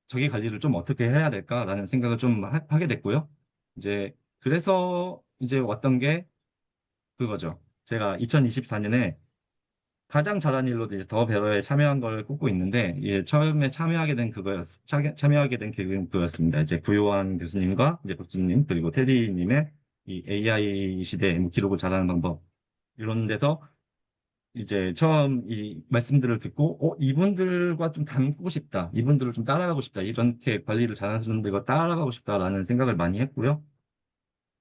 Speaker 2: 자기 관리를 좀 어떻게 해야 될까라는 생각을 좀 하게 됐고요. 이제, 그래서 이제 왔던 게 그거죠. 제가 2024년에 가장 잘한 일로 이제 더 베러에 참여한 걸 꼽고 있는데, 예, 처음에 참여하게 된 계기는 그거였습니다. 이제 구요한 교수님과 이제 박수님, 그리고 테디님의 이 AI 시대 뭐 기록을 잘하는 방법, 이런 데서 이제 처음 이 말씀들을 듣고, 이분들과 좀 닮고 싶다. 이분들을 좀 따라가고 싶다. 이렇게 관리를 잘하시는 분들과 따라가고 싶다라는 생각을 많이 했고요.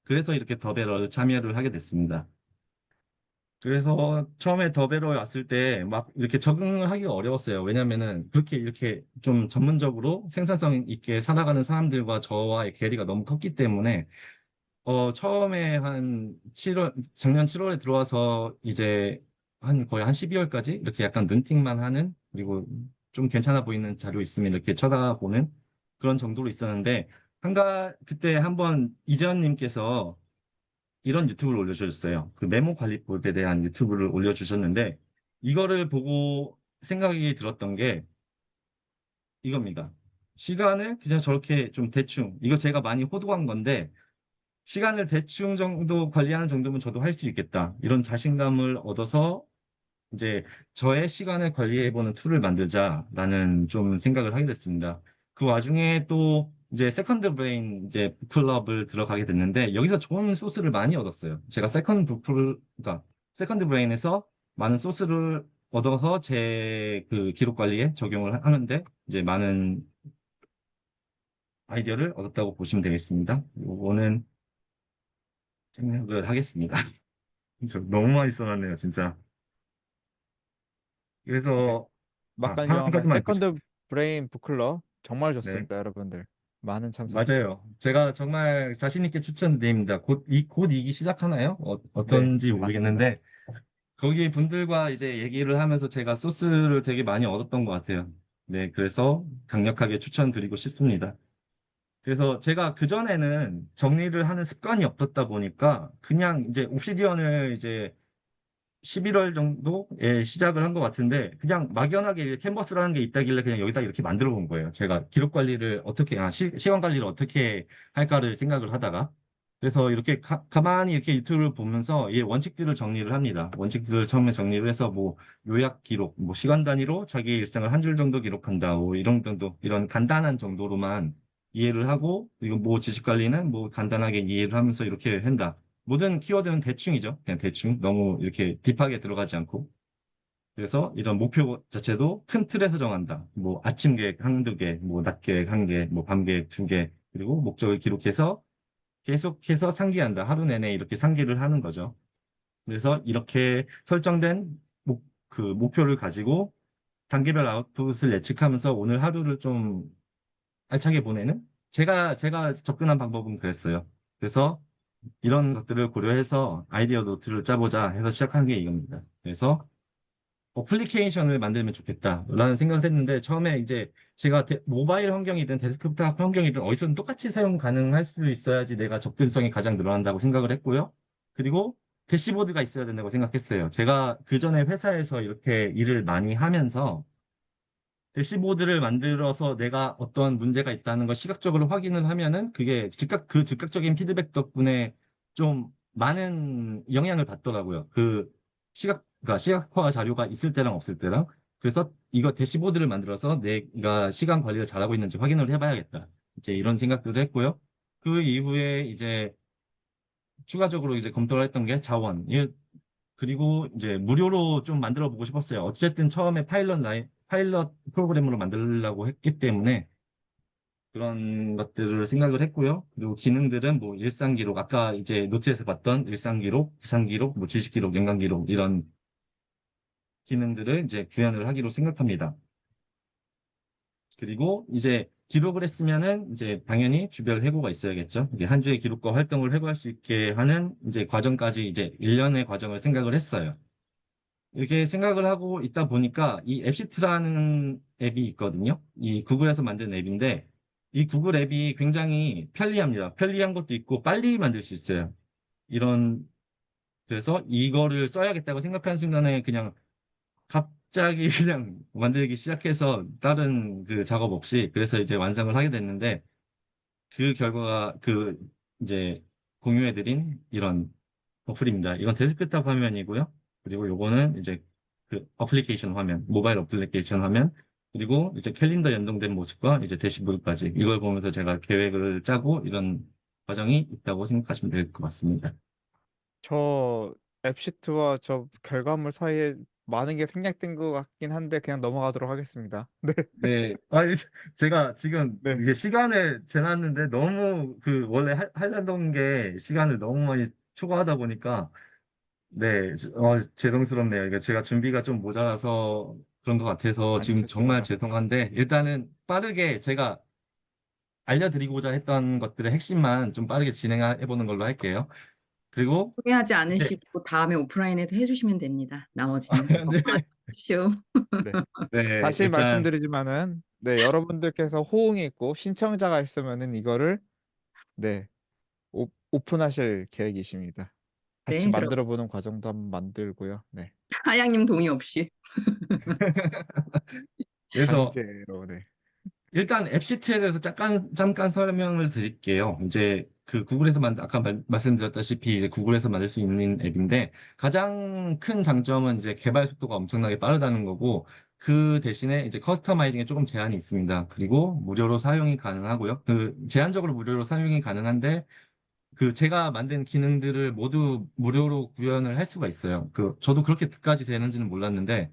Speaker 2: 그래서 이렇게 더베러를 참여를 하게 됐습니다. 그래서 처음에 더베러에 왔을 때 막 이렇게 적응을 하기가 어려웠어요. 왜냐면은 그렇게 이렇게 좀 전문적으로 생산성 있게 살아가는 사람들과 저와의 괴리가 너무 컸기 때문에 처음에 작년 7월에 들어와서 이제 거의 한 12월까지 이렇게 약간 눈팅만 하는, 그리고 좀 괜찮아 보이는 자료 있으면 이렇게 쳐다보는 그런 정도로 있었는데, 그때 한번 이재현님께서 이런 유튜브를 올려주셨어요. 그 메모 관리법에 대한 유튜브를 올려주셨는데, 이거를 보고 생각이 들었던 게 이겁니다. 시간을 그냥 저렇게 좀 대충, 이거 제가 많이 호도한 건데, 시간을 대충 정도 관리하는 정도면 저도 할 수 있겠다. 이런 자신감을 얻어서 이제 저의 시간을 관리해보는 툴을 만들자라는 좀 생각을 하게 됐습니다. 그 와중에 또 이제 세컨드 브레인 이제 북클럽을 들어가게 됐는데, 여기서 좋은 소스를 많이 얻었어요. 제가 그러니까 세컨드 브레인에서 많은 소스를 얻어서 제 그 기록 관리에 적용을 하는데 이제 많은 아이디어를 얻었다고 보시면 되겠습니다. 요거는 생각을 하겠습니다. 저 너무 많이 써놨네요, 진짜.
Speaker 1: 네.
Speaker 2: 그래서,
Speaker 1: 막간
Speaker 2: 한
Speaker 1: 유용한
Speaker 2: 가지만 짚고
Speaker 1: 세컨드 브레인 북클럽 정말
Speaker 2: 네,
Speaker 1: 좋습니다, 여러분들. 많은 참석
Speaker 2: 맞아요. 제가 정말 자신 있게 추천드립니다. 곧 이기 시작하나요?
Speaker 1: 네,
Speaker 2: 어떤지
Speaker 1: 맞습니다.
Speaker 2: 모르겠는데, 거기 분들과 이제 얘기를 하면서 제가 소스를 되게 많이 얻었던 것 같아요. 네, 그래서 강력하게 추천드리고 싶습니다. 그래서 제가 그전에는 정리를 하는 습관이 없었다 보니까, 그냥 이제 옵시디언을 이제 11월 정도에 시작을 한 것 같은데, 그냥 막연하게 캔버스라는 게 있다길래 그냥 여기다 이렇게 만들어 본 거예요. 제가 기록 관리를 시간 관리를 어떻게 할까를 생각을 하다가. 그래서 이렇게 가만히 이렇게 유튜브를 보면서 이 원칙들을 정리를 합니다. 원칙들을 처음에 정리를 해서 뭐 요약 기록, 뭐 시간 단위로 자기 일상을 한 줄 정도 기록한다. 뭐 이런 정도, 이런 간단한 정도로만 이해를 하고, 그리고 뭐 지식 관리는 뭐 간단하게 이해를 하면서 이렇게 한다. 모든 키워드는 대충이죠. 그냥 대충. 너무 이렇게 딥하게 들어가지 않고. 그래서 이런 목표 자체도 큰 틀에서 정한다. 뭐 아침 계획 한두 개, 뭐 낮 계획 한 개, 뭐 밤 계획 두 개, 그리고 목적을 기록해서 계속해서 상기한다. 하루 내내 이렇게 상기를 하는 거죠. 그래서 이렇게 설정된 목표를 가지고 단계별 아웃풋을 예측하면서 오늘 하루를 좀 알차게 보내는, 제가 접근한 방법은 그랬어요. 그래서 이런 것들을 고려해서 아이디어 노트를 짜보자 해서 시작한 게 이겁니다. 그래서 어플리케이션을 만들면 좋겠다라는 생각을 했는데, 처음에 이제 제가 모바일 환경이든 데스크탑 환경이든 어디서든 똑같이 사용 가능할 수 있어야지 내가 접근성이 가장 늘어난다고 생각을 했고요. 그리고 대시보드가 있어야 된다고 생각했어요. 제가 그 전에 회사에서 이렇게 일을 많이 하면서 대시보드를 만들어서 내가 어떤 문제가 있다는 걸 시각적으로 확인을 하면은 그게 그 즉각적인 피드백 덕분에 좀 많은 영향을 받더라고요. 그러니까 시각화 자료가 있을 때랑 없을 때랑. 그래서 이거 대시보드를 만들어서 내가 시간 관리를 잘하고 있는지 확인을 해봐야겠다. 이제 이런 생각들도 했고요. 그 이후에 이제 추가적으로 이제 검토를 했던 게 자원. 그리고 이제 무료로 좀 만들어 보고 싶었어요. 어쨌든 처음에 파일럿 프로그램으로 만들려고 했기 때문에 그런 것들을 생각을 했고요. 그리고 기능들은 뭐 일상 기록, 아까 이제 노트에서 봤던 일상 기록, 부상 기록, 뭐 지식 기록, 연관 기록 이런 기능들을 이제 구현을 하기로 생각합니다. 그리고 이제 기록을 했으면은 이제 당연히 주별 회고가 있어야겠죠. 이게 한 주의 기록과 활동을 회고할 수 있게 하는 이제 과정까지 이제 1년의 과정을 생각을 했어요. 이렇게 생각을 하고 있다 보니까 이 앱시트라는 앱이 있거든요. 이 구글에서 만든 앱인데 이 구글 앱이 굉장히 편리합니다. 편리한 것도 있고 빨리 만들 수 있어요. 이런 그래서 이거를 써야겠다고 생각하는 순간에 그냥 갑자기 그냥 만들기 시작해서 다른 그 작업 없이 그래서 이제 완성을 하게 됐는데 그 결과가 그 이제 공유해드린 이런 어플입니다. 이건 데스크탑 화면이고요. 그리고 요거는 이제 그 어플리케이션 화면, 모바일 어플리케이션 화면, 그리고 이제 캘린더 연동된 모습과 이제 대시보드까지 이걸 보면서 제가 계획을 짜고 이런 과정이 있다고 생각하시면 될 것 같습니다.
Speaker 1: 저 앱시트와 저 결과물 사이에 많은 게 생략된 것 같긴 한데 그냥 넘어가도록 하겠습니다. 네,
Speaker 2: 네, 제가 지금
Speaker 1: 네.
Speaker 2: 이게 시간을 재놨는데 너무 그 원래 하려던 게 시간을 너무 많이 초과하다 보니까 네, 죄송스럽네요. 이게 제가 준비가 좀 모자라서 그런 것 같아서
Speaker 1: 아니,
Speaker 2: 지금 정말
Speaker 1: 좋습니다.
Speaker 2: 죄송한데 일단은 빠르게 제가 알려드리고자 했던 것들의 핵심만 좀 빠르게 진행해보는 걸로 할게요. 그리고
Speaker 3: 후회하지
Speaker 2: 이제
Speaker 3: 않으시고 다음에 오프라인에서 해주시면 됩니다. 나머지는.
Speaker 2: 네,
Speaker 3: 쇼.
Speaker 1: 네.
Speaker 2: 네,
Speaker 1: 다시
Speaker 2: 일단
Speaker 1: 말씀드리지만은, 네, 여러분들께서 호응이 있고 신청자가 있으면은 이거를, 네, 오픈하실 계획이십니다. 같이
Speaker 3: 네, 그럼
Speaker 1: 만들어 보는 과정도 한번 만들고요. 네.
Speaker 3: 하양님 동의 없이.
Speaker 2: 그래서
Speaker 1: 강제로, 네.
Speaker 2: 일단 앱시트에 대해서 잠깐 설명을 드릴게요. 이제 그 구글에서 아까 말씀드렸다시피 이제 구글에서 만들 수 있는 앱인데 가장 큰 장점은 이제 개발 속도가 엄청나게 빠르다는 거고 그 대신에 이제 커스터마이징에 조금 제한이 있습니다. 그리고 무료로 사용이 가능하고요. 그 제한적으로 무료로 사용이 가능한데 그 제가 만든 기능들을 모두 무료로 구현을 할 수가 있어요. 그 저도 그렇게까지 되는지는 몰랐는데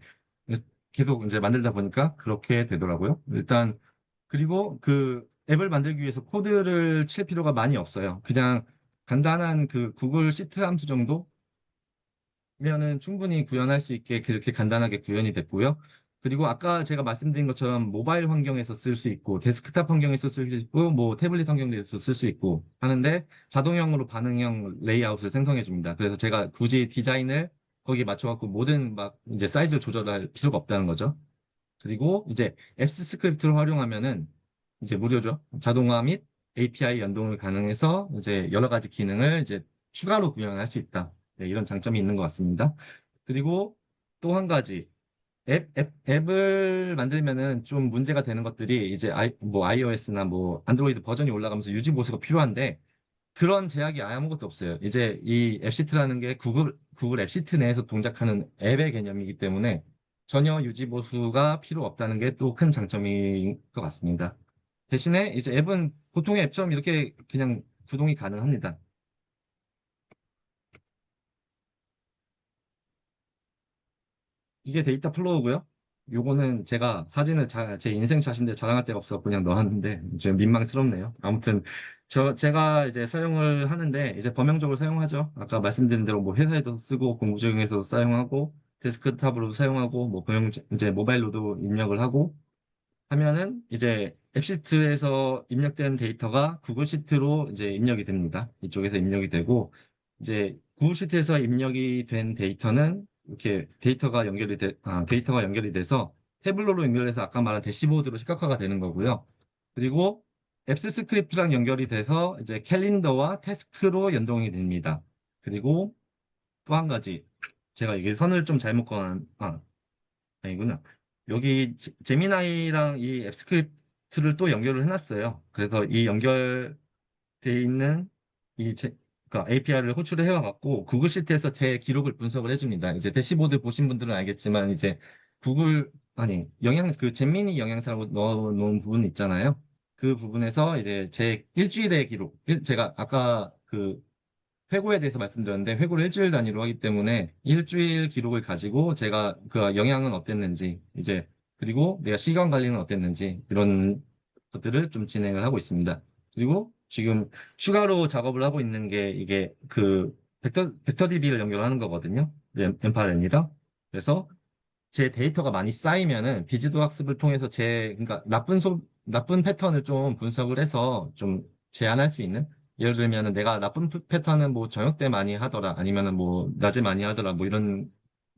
Speaker 2: 계속 이제 만들다 보니까 그렇게 되더라고요. 일단 그리고 그 앱을 만들기 위해서 코드를 칠 필요가 많이 없어요. 그냥 간단한 그 구글 시트 함수 정도면은 충분히 구현할 수 있게 그렇게 간단하게 구현이 됐고요. 그리고 아까 제가 말씀드린 것처럼 모바일 환경에서 쓸 수 있고 데스크탑 환경에서 쓸 수 있고 뭐 태블릿 환경에서 쓸 수 있고 하는데 자동형으로 반응형 레이아웃을 생성해 줍니다. 그래서 제가 굳이 디자인을 거기에 맞춰갖고 모든 막 이제 사이즈를 조절할 필요가 없다는 거죠. 그리고 이제 앱스 스크립트를 활용하면은 이제 무료죠. 자동화 및 API 연동을 가능해서 이제 여러 가지 기능을 이제 추가로 구현할 수 있다. 네, 이런 장점이 있는 것 같습니다. 그리고 또 한 가지 앱을 만들면은 좀 문제가 되는 것들이 이제 뭐 iOS나 뭐 안드로이드 버전이 올라가면서 유지 보수가 필요한데 그런 제약이 아무것도 없어요. 이제 이 앱시트라는 게 구글 앱시트 내에서 동작하는 앱의 개념이기 때문에 전혀 유지 보수가 필요 없다는 게 또 큰 장점인 것 같습니다. 대신에 이제 앱은 보통의 앱처럼 이렇게 그냥 구동이 가능합니다. 이게 데이터 플로우고요. 요거는 제가 사진을 제 인생 샷인데 자랑할 데가 없어 그냥 넣었는데 지금 민망스럽네요. 아무튼 제가 이제 사용을 하는데 이제 범용적으로 사용하죠. 아까 말씀드린 대로 뭐 회사에도 쓰고 공부 중에서도 사용하고 데스크탑으로도 사용하고 뭐 이제 모바일로도 입력을 하고 하면은 이제 앱시트에서 입력된 데이터가 구글 시트로 이제 입력이 됩니다. 이쪽에서 입력이 되고 이제 구글 시트에서 입력이 된 데이터는 이렇게 데이터가 연결이 돼서 태블로로 연결돼서 아까 말한 대시보드로 시각화가 되는 거고요. 그리고 앱스 스크립트랑 연결이 돼서 이제 캘린더와 태스크로 연동이 됩니다. 그리고 또 한 가지 제가 이게 선을 좀 잘못 그은 아니구나. 여기 제미나이랑 이 앱스크립트를 또 연결을 해놨어요. 그래서 이 연결돼 있는 이 그러니까 API를 호출을 해와갖고 구글 시트에서 제 기록을 분석을 해줍니다. 이제 대시보드 보신 분들은 알겠지만 이제 그 제미니 영양사라고 넣어놓은 부분 있잖아요. 그 부분에서 이제 제 일주일의 기록, 제가 아까 그 회고에 대해서 말씀드렸는데 회고를 일주일 단위로 하기 때문에 일주일 기록을 가지고 제가 그 영향은 어땠는지 이제 그리고 내가 시간 관리는 어땠는지 이런 것들을 좀 진행을 하고 있습니다. 그리고 지금 추가로 작업을 하고 있는 게 이게 그 벡터 DB를 연결하는 거거든요. 엠파렐이랑 그래서 제 데이터가 많이 쌓이면은 비지도 학습을 통해서 그러니까 나쁜 패턴을 좀 분석을 해서 좀 제한할 수 있는 예를 들면은 내가 나쁜 패턴은 뭐 저녁 때 많이 하더라 아니면은 뭐 낮에 많이 하더라 뭐 이런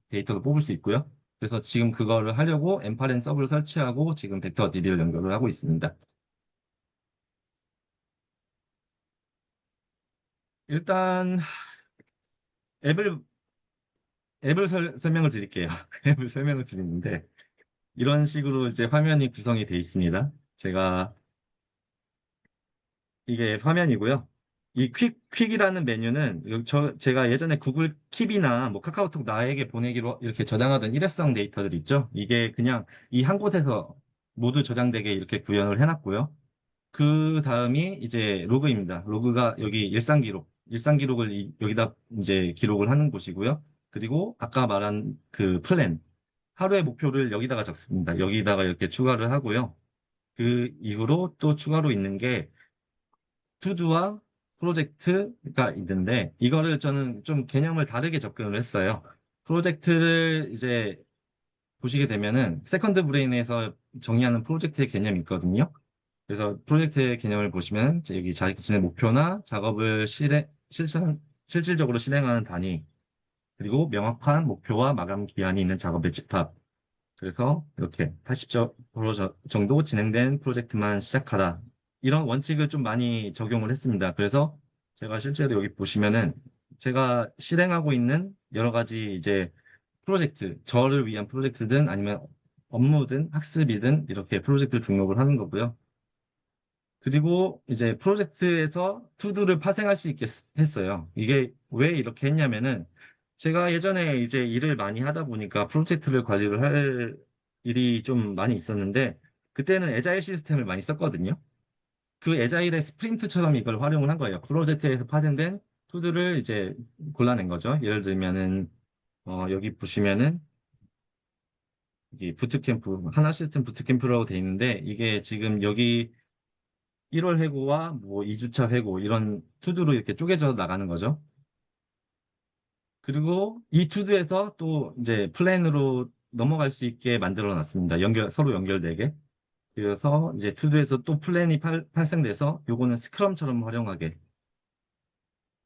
Speaker 2: 데이터를 뽑을 수 있고요. 그래서 지금 그거를 하려고 엠파렌 서브를 설치하고 지금 벡터 DB를 연결을 하고 있습니다. 일단 앱을 설명을 드릴게요. 앱을 설명을 드리는데 이런 식으로 이제 화면이 구성이 되어 있습니다. 이게 화면이고요. 이 퀵이라는 메뉴는 제가 예전에 구글 킵이나 뭐 카카오톡 나에게 보내기로 이렇게 저장하던 일회성 데이터들 있죠. 이게 그냥 이 한 곳에서 모두 저장되게 이렇게 구현을 해놨고요. 그 다음이 이제 로그입니다. 로그가 여기 일상 기록을 여기다 이제 기록을 하는 곳이고요. 그리고 아까 말한 그 플랜, 하루의 목표를 여기다가 적습니다. 여기다가 이렇게 추가를 하고요. 그 이후로 또 추가로 있는 게 투두와 프로젝트가 있는데 이거를 저는 좀 개념을 다르게 접근을 했어요. 프로젝트를 이제 보시게 되면은 세컨드 브레인에서 정의하는 프로젝트의 개념이 있거든요. 그래서 프로젝트의 개념을 보시면 이제 여기 자신의 목표나 작업을 실질적으로 실행하는 단위, 그리고 명확한 목표와 마감 기한이 있는 작업의 집합. 그래서 이렇게 80% 정도 진행된 프로젝트만 시작하라. 이런 원칙을 좀 많이 적용을 했습니다. 그래서 제가 실제로 여기 보시면은 제가 실행하고 있는 여러 가지 이제 프로젝트, 저를 위한 프로젝트든 아니면 업무든 학습이든 이렇게 프로젝트 등록을 하는 거고요. 그리고 이제 프로젝트에서 투두를 파생할 수 있게 했어요. 이게 왜 이렇게 했냐면은 제가 예전에 이제 일을 많이 하다 보니까 프로젝트를 관리를 할 일이 좀 많이 있었는데 그때는 에자일 시스템을 많이 썼거든요. 그 에자일의 스프린트처럼 이걸 활용을 한 거예요. 프로젝트에서 파생된 투두를 이제 골라낸 거죠. 예를 들면은 여기 보시면은 여기 부트캠프 하나 시스템 부트캠프라고 돼 있는데 이게 지금 여기 1월 회고와 뭐 2주차 회고 이런 투두로 이렇게 쪼개져 나가는 거죠. 그리고 이 투두에서 또 이제 플랜으로 넘어갈 수 있게 만들어 놨습니다. 서로 연결되게. 그래서 이제 투두에서 또 플랜이 발생돼서 요거는 스크럼처럼 활용하게.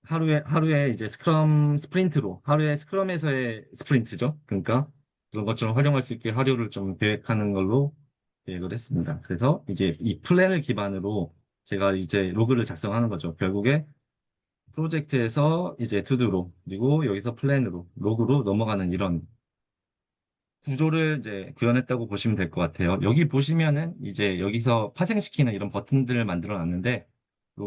Speaker 2: 하루에 이제 스프린트로, 하루에 스크럼에서의 스프린트죠. 그러니까 그런 것처럼 활용할 수 있게 하루를 좀 계획하는 걸로 계획을 했습니다. 그래서 이제 이 플랜을 기반으로 제가 이제 로그를 작성하는 거죠. 결국에 프로젝트에서 이제 투두로, 그리고 여기서 플랜으로, 로그로 넘어가는 이런 구조를 이제 구현했다고 보시면 될 것 같아요. 여기 보시면은 이제 여기서 파생시키는 이런 버튼들을 만들어 놨는데,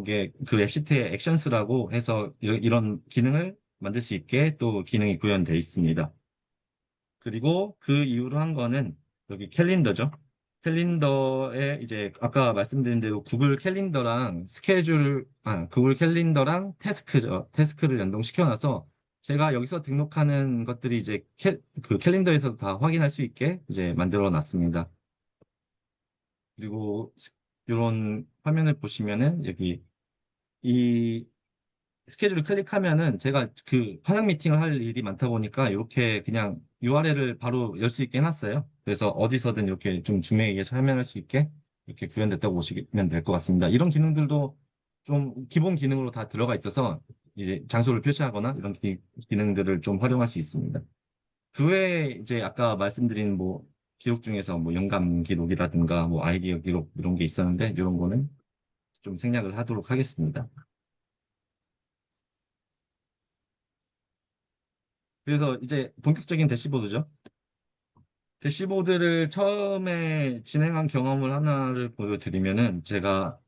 Speaker 2: 이게 그 앱시트의 액션스라고 해서 이런 기능을 만들 수 있게 또 기능이 구현되어 있습니다. 그리고 그 이후로 한 거는 여기 캘린더죠. 캘린더에 이제 아까 말씀드린 대로 구글 캘린더랑 태스크죠. 태스크를 연동시켜놔서 제가 여기서 등록하는 것들이 이제 그 캘린더에서 다 확인할 수 있게 이제 만들어 놨습니다. 그리고 이런 화면을 보시면은 여기 이 스케줄을 클릭하면은 제가 그 화상 미팅을 할 일이 많다 보니까 이렇게 그냥 URL을 바로 열 수 있게 해놨어요. 그래서 어디서든 이렇게 좀 줌에 의해 설명할 수 있게 이렇게 구현됐다고 보시면 될 것 같습니다. 이런 기능들도 좀 기본 기능으로 다 들어가 있어서 이제 장소를 표시하거나 이런 기능들을 좀 활용할 수 있습니다. 그 외에 이제 아까 말씀드린 뭐 기록 중에서 뭐 영감 기록이라든가 뭐 아이디어 기록 이런 게 있었는데 이런 거는 좀 생략을 하도록 하겠습니다. 그래서 이제 본격적인 대시보드죠. 대시보드를 처음에 진행한 경험을 하나를 보여드리면은 제가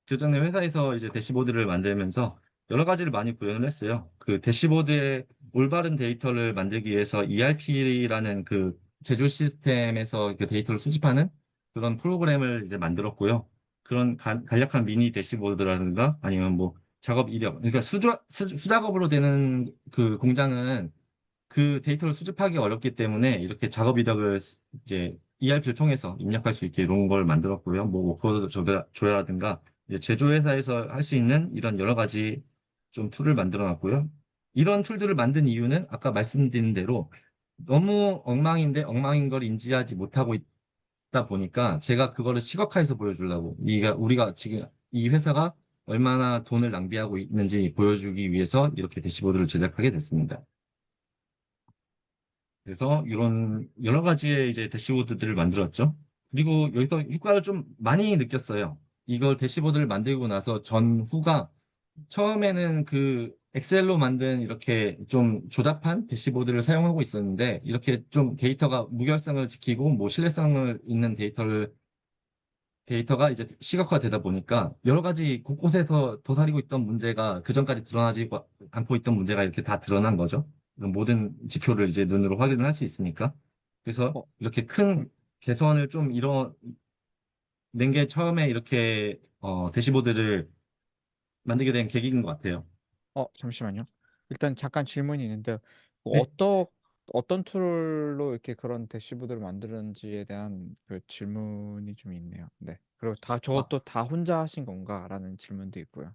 Speaker 2: 교정내 회사에서 이제 대시보드를 만들면서 여러 가지를 많이 구현을 했어요. 그 대시보드의 올바른 데이터를 만들기 위해서 ERP라는 그 제조 시스템에서 그 데이터를 수집하는 그런 프로그램을 이제 만들었고요. 그런 간략한 미니 대시보드라든가 아니면 뭐 작업 이력, 그러니까 수작업으로 되는 그 공장은 그 데이터를 수집하기 어렵기 때문에 이렇게 작업 이력을 이제 ERP를 통해서 입력할 수 있게 이런 걸 만들었고요. 뭐 워크로드 조회라든가 이제 제조회사에서 할 수 있는 이런 여러 가지 좀 툴을 만들어 놨고요. 이런 툴들을 만든 이유는 아까 말씀드린 대로 너무 엉망인 걸 인지하지 못하고 있다 보니까 제가 그거를 시각화해서 보여주려고 우리가 지금 이 회사가 얼마나 돈을 낭비하고 있는지 보여주기 위해서 이렇게 대시보드를 제작하게 됐습니다. 그래서 이런 여러 가지의 이제 대시보드들을 만들었죠. 그리고 여기서 효과를 좀 많이 느꼈어요. 이걸 대시보드를 만들고 나서 전후가 처음에는 그 엑셀로 만든 이렇게 좀 조잡한 대시보드를 사용하고 있었는데 이렇게 좀 데이터가 무결성을 지키고 뭐 신뢰성을 있는 데이터가 이제 시각화되다 보니까 여러 가지 곳곳에서 도사리고 있던 문제가 그전까지 드러나지 않고 있던 문제가 이렇게 다 드러난 거죠. 모든 지표를 이제 눈으로 확인을 할 수 있으니까. 그래서
Speaker 1: 어,
Speaker 2: 이렇게
Speaker 1: 음,
Speaker 2: 큰 개선을 좀 낸 게 처음에 이렇게 대시보드를 만들게 된 계기인 것 같아요.
Speaker 1: 잠시만요. 일단 잠깐 질문이 있는데 뭐
Speaker 2: 네.
Speaker 1: 어떤 툴로 이렇게 그런 대시보드를 만드는지에 대한 그 질문이 좀 있네요. 네. 그리고
Speaker 2: 아,
Speaker 1: 저것도 다 혼자 하신 건가라는 질문도 있고요.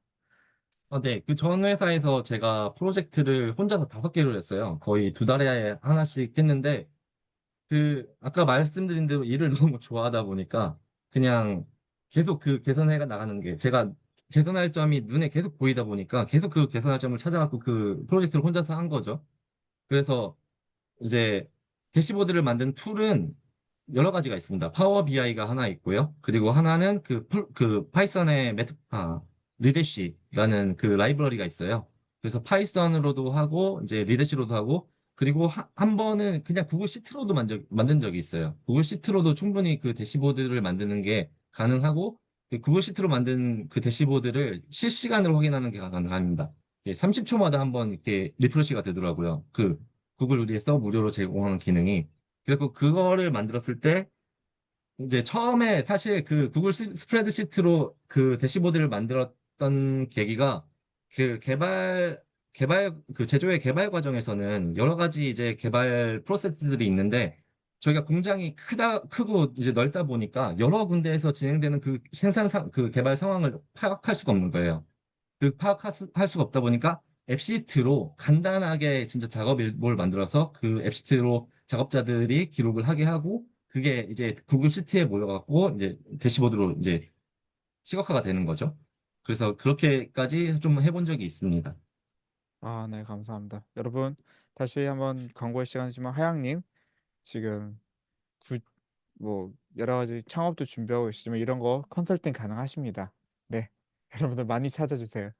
Speaker 2: 네. 그 전 회사에서 제가 프로젝트를 혼자서 5개를 했어요. 거의 2달에 하나씩 했는데 아까 말씀드린 대로 일을 너무 좋아하다 보니까 그냥 계속 그 개선해가 나가는 게 제가 개선할 점이 눈에 계속 보이다 보니까 계속 그 개선할 점을 찾아갖고 그 프로젝트를 혼자서 한 거죠. 그래서 이제 대시보드를 만든 툴은 여러 가지가 있습니다. 파워 BI가 하나 있고요. 그리고 하나는 그 파이썬의 리대시라는 그 라이브러리가 있어요. 그래서 파이썬으로도 하고, 이제 리대시로도 하고, 그리고 한 번은 그냥 구글 시트로도 만든 적이 있어요. 구글 시트로도 충분히 그 대시보드를 만드는 게 가능하고, 그 구글 시트로 만든 그 대시보드를 실시간으로 확인하는 게 가능합니다. 30초마다 한 번 이렇게 리프레시가 되더라고요. 구글 우리에서 무료로 제공하는 기능이. 그리고 그거를 만들었을 때 이제 처음에 사실 그 구글 스프레드시트로 그 대시보드를 만들었던 계기가 그 그 제조의 개발 과정에서는 여러 가지 이제 개발 프로세스들이 있는데 저희가 공장이 크고 이제 넓다 보니까 여러 군데에서 진행되는 그 개발 상황을 파악할 수가 없는 거예요. 할 수가 없다 보니까 앱시트로 간단하게 진짜 작업 일보를 만들어서 그 앱시트로 작업자들이 기록을 하게 하고 그게 이제 구글 시트에 모여갖고 이제 대시보드로 이제 시각화가 되는 거죠. 그래서 그렇게까지 좀 해본 적이 있습니다.
Speaker 1: 아, 네, 감사합니다. 여러분, 다시 한번 광고의 시간이지만 하양님 지금 구, 뭐 여러 가지 창업도 준비하고 계시지만 이런 거 컨설팅 가능하십니다. 네, 여러분들 많이 찾아주세요.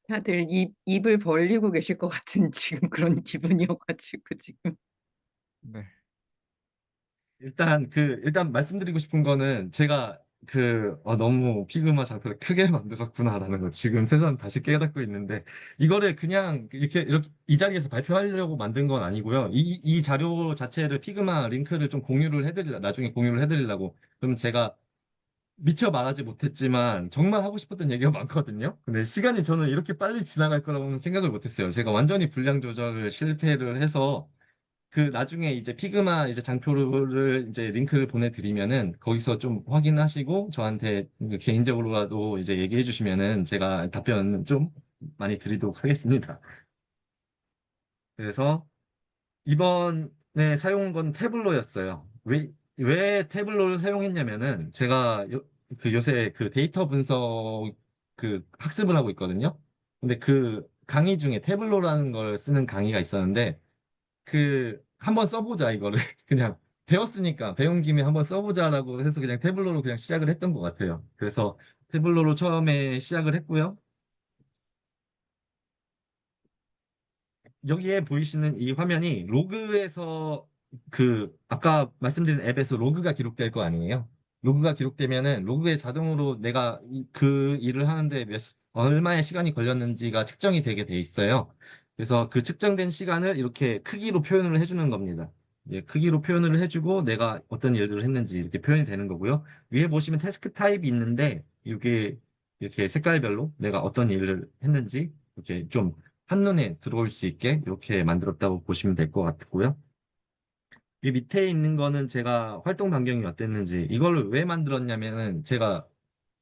Speaker 3: 다들 입을 벌리고 계실 것 같은 지금 그런 기분이어가지고 지금.
Speaker 1: 네,
Speaker 2: 일단 말씀드리고 싶은 거는 제가 너무 피그마 장표를 크게 만들었구나라는 거 지금 새삼 다시 깨닫고 있는데 이거를 그냥 이렇게 이 자리에서 발표하려고 만든 건 아니고요. 이 자료 자체를 피그마 링크를 좀 나중에 공유를 해드리려고. 그럼 제가 미처 말하지 못했지만 정말 하고 싶었던 얘기가 많거든요. 근데 시간이 저는 이렇게 빨리 지나갈 거라고는 생각을 못했어요. 제가 완전히 분량 조절을 실패를 해서 나중에 이제 피그마 이제 장표를 이제 링크를 보내드리면은 거기서 좀 확인하시고 저한테 개인적으로라도 이제 얘기해 주시면은 제가 답변 좀 많이 드리도록 하겠습니다. 그래서 이번에 사용한 건 태블로였어요. 왜 태블로를 사용했냐면은 제가 요새 그 데이터 분석 학습을 하고 있거든요. 근데 그 강의 중에 태블로라는 걸 쓰는 강의가 있었는데 한번 써보자, 이거를. 그냥 배웠으니까, 배운 김에 한번 써보자라고 해서 그냥 태블로로 그냥 시작을 했던 것 같아요. 그래서 태블로로 처음에 시작을 했고요. 여기에 보이시는 이 화면이 로그에서 아까 말씀드린 앱에서 로그가 기록될 거 아니에요? 로그가 기록되면은 로그에 자동으로 내가 그 일을 하는데 얼마의 시간이 걸렸는지가 측정이 되게 돼 있어요. 그래서 그 측정된 시간을 이렇게 크기로 표현을 해주는 겁니다. 예, 크기로 표현을 해주고 내가 어떤 일들을 했는지 이렇게 표현이 되는 거고요. 위에 보시면 태스크 타입이 있는데 이게 이렇게 색깔별로 내가 어떤 일을 했는지 이렇게 좀 한눈에 들어올 수 있게 이렇게 만들었다고 보시면 될 것 같고요. 이 밑에 있는 거는 제가 활동 반경이 어땠는지 이걸 왜 만들었냐면은 제가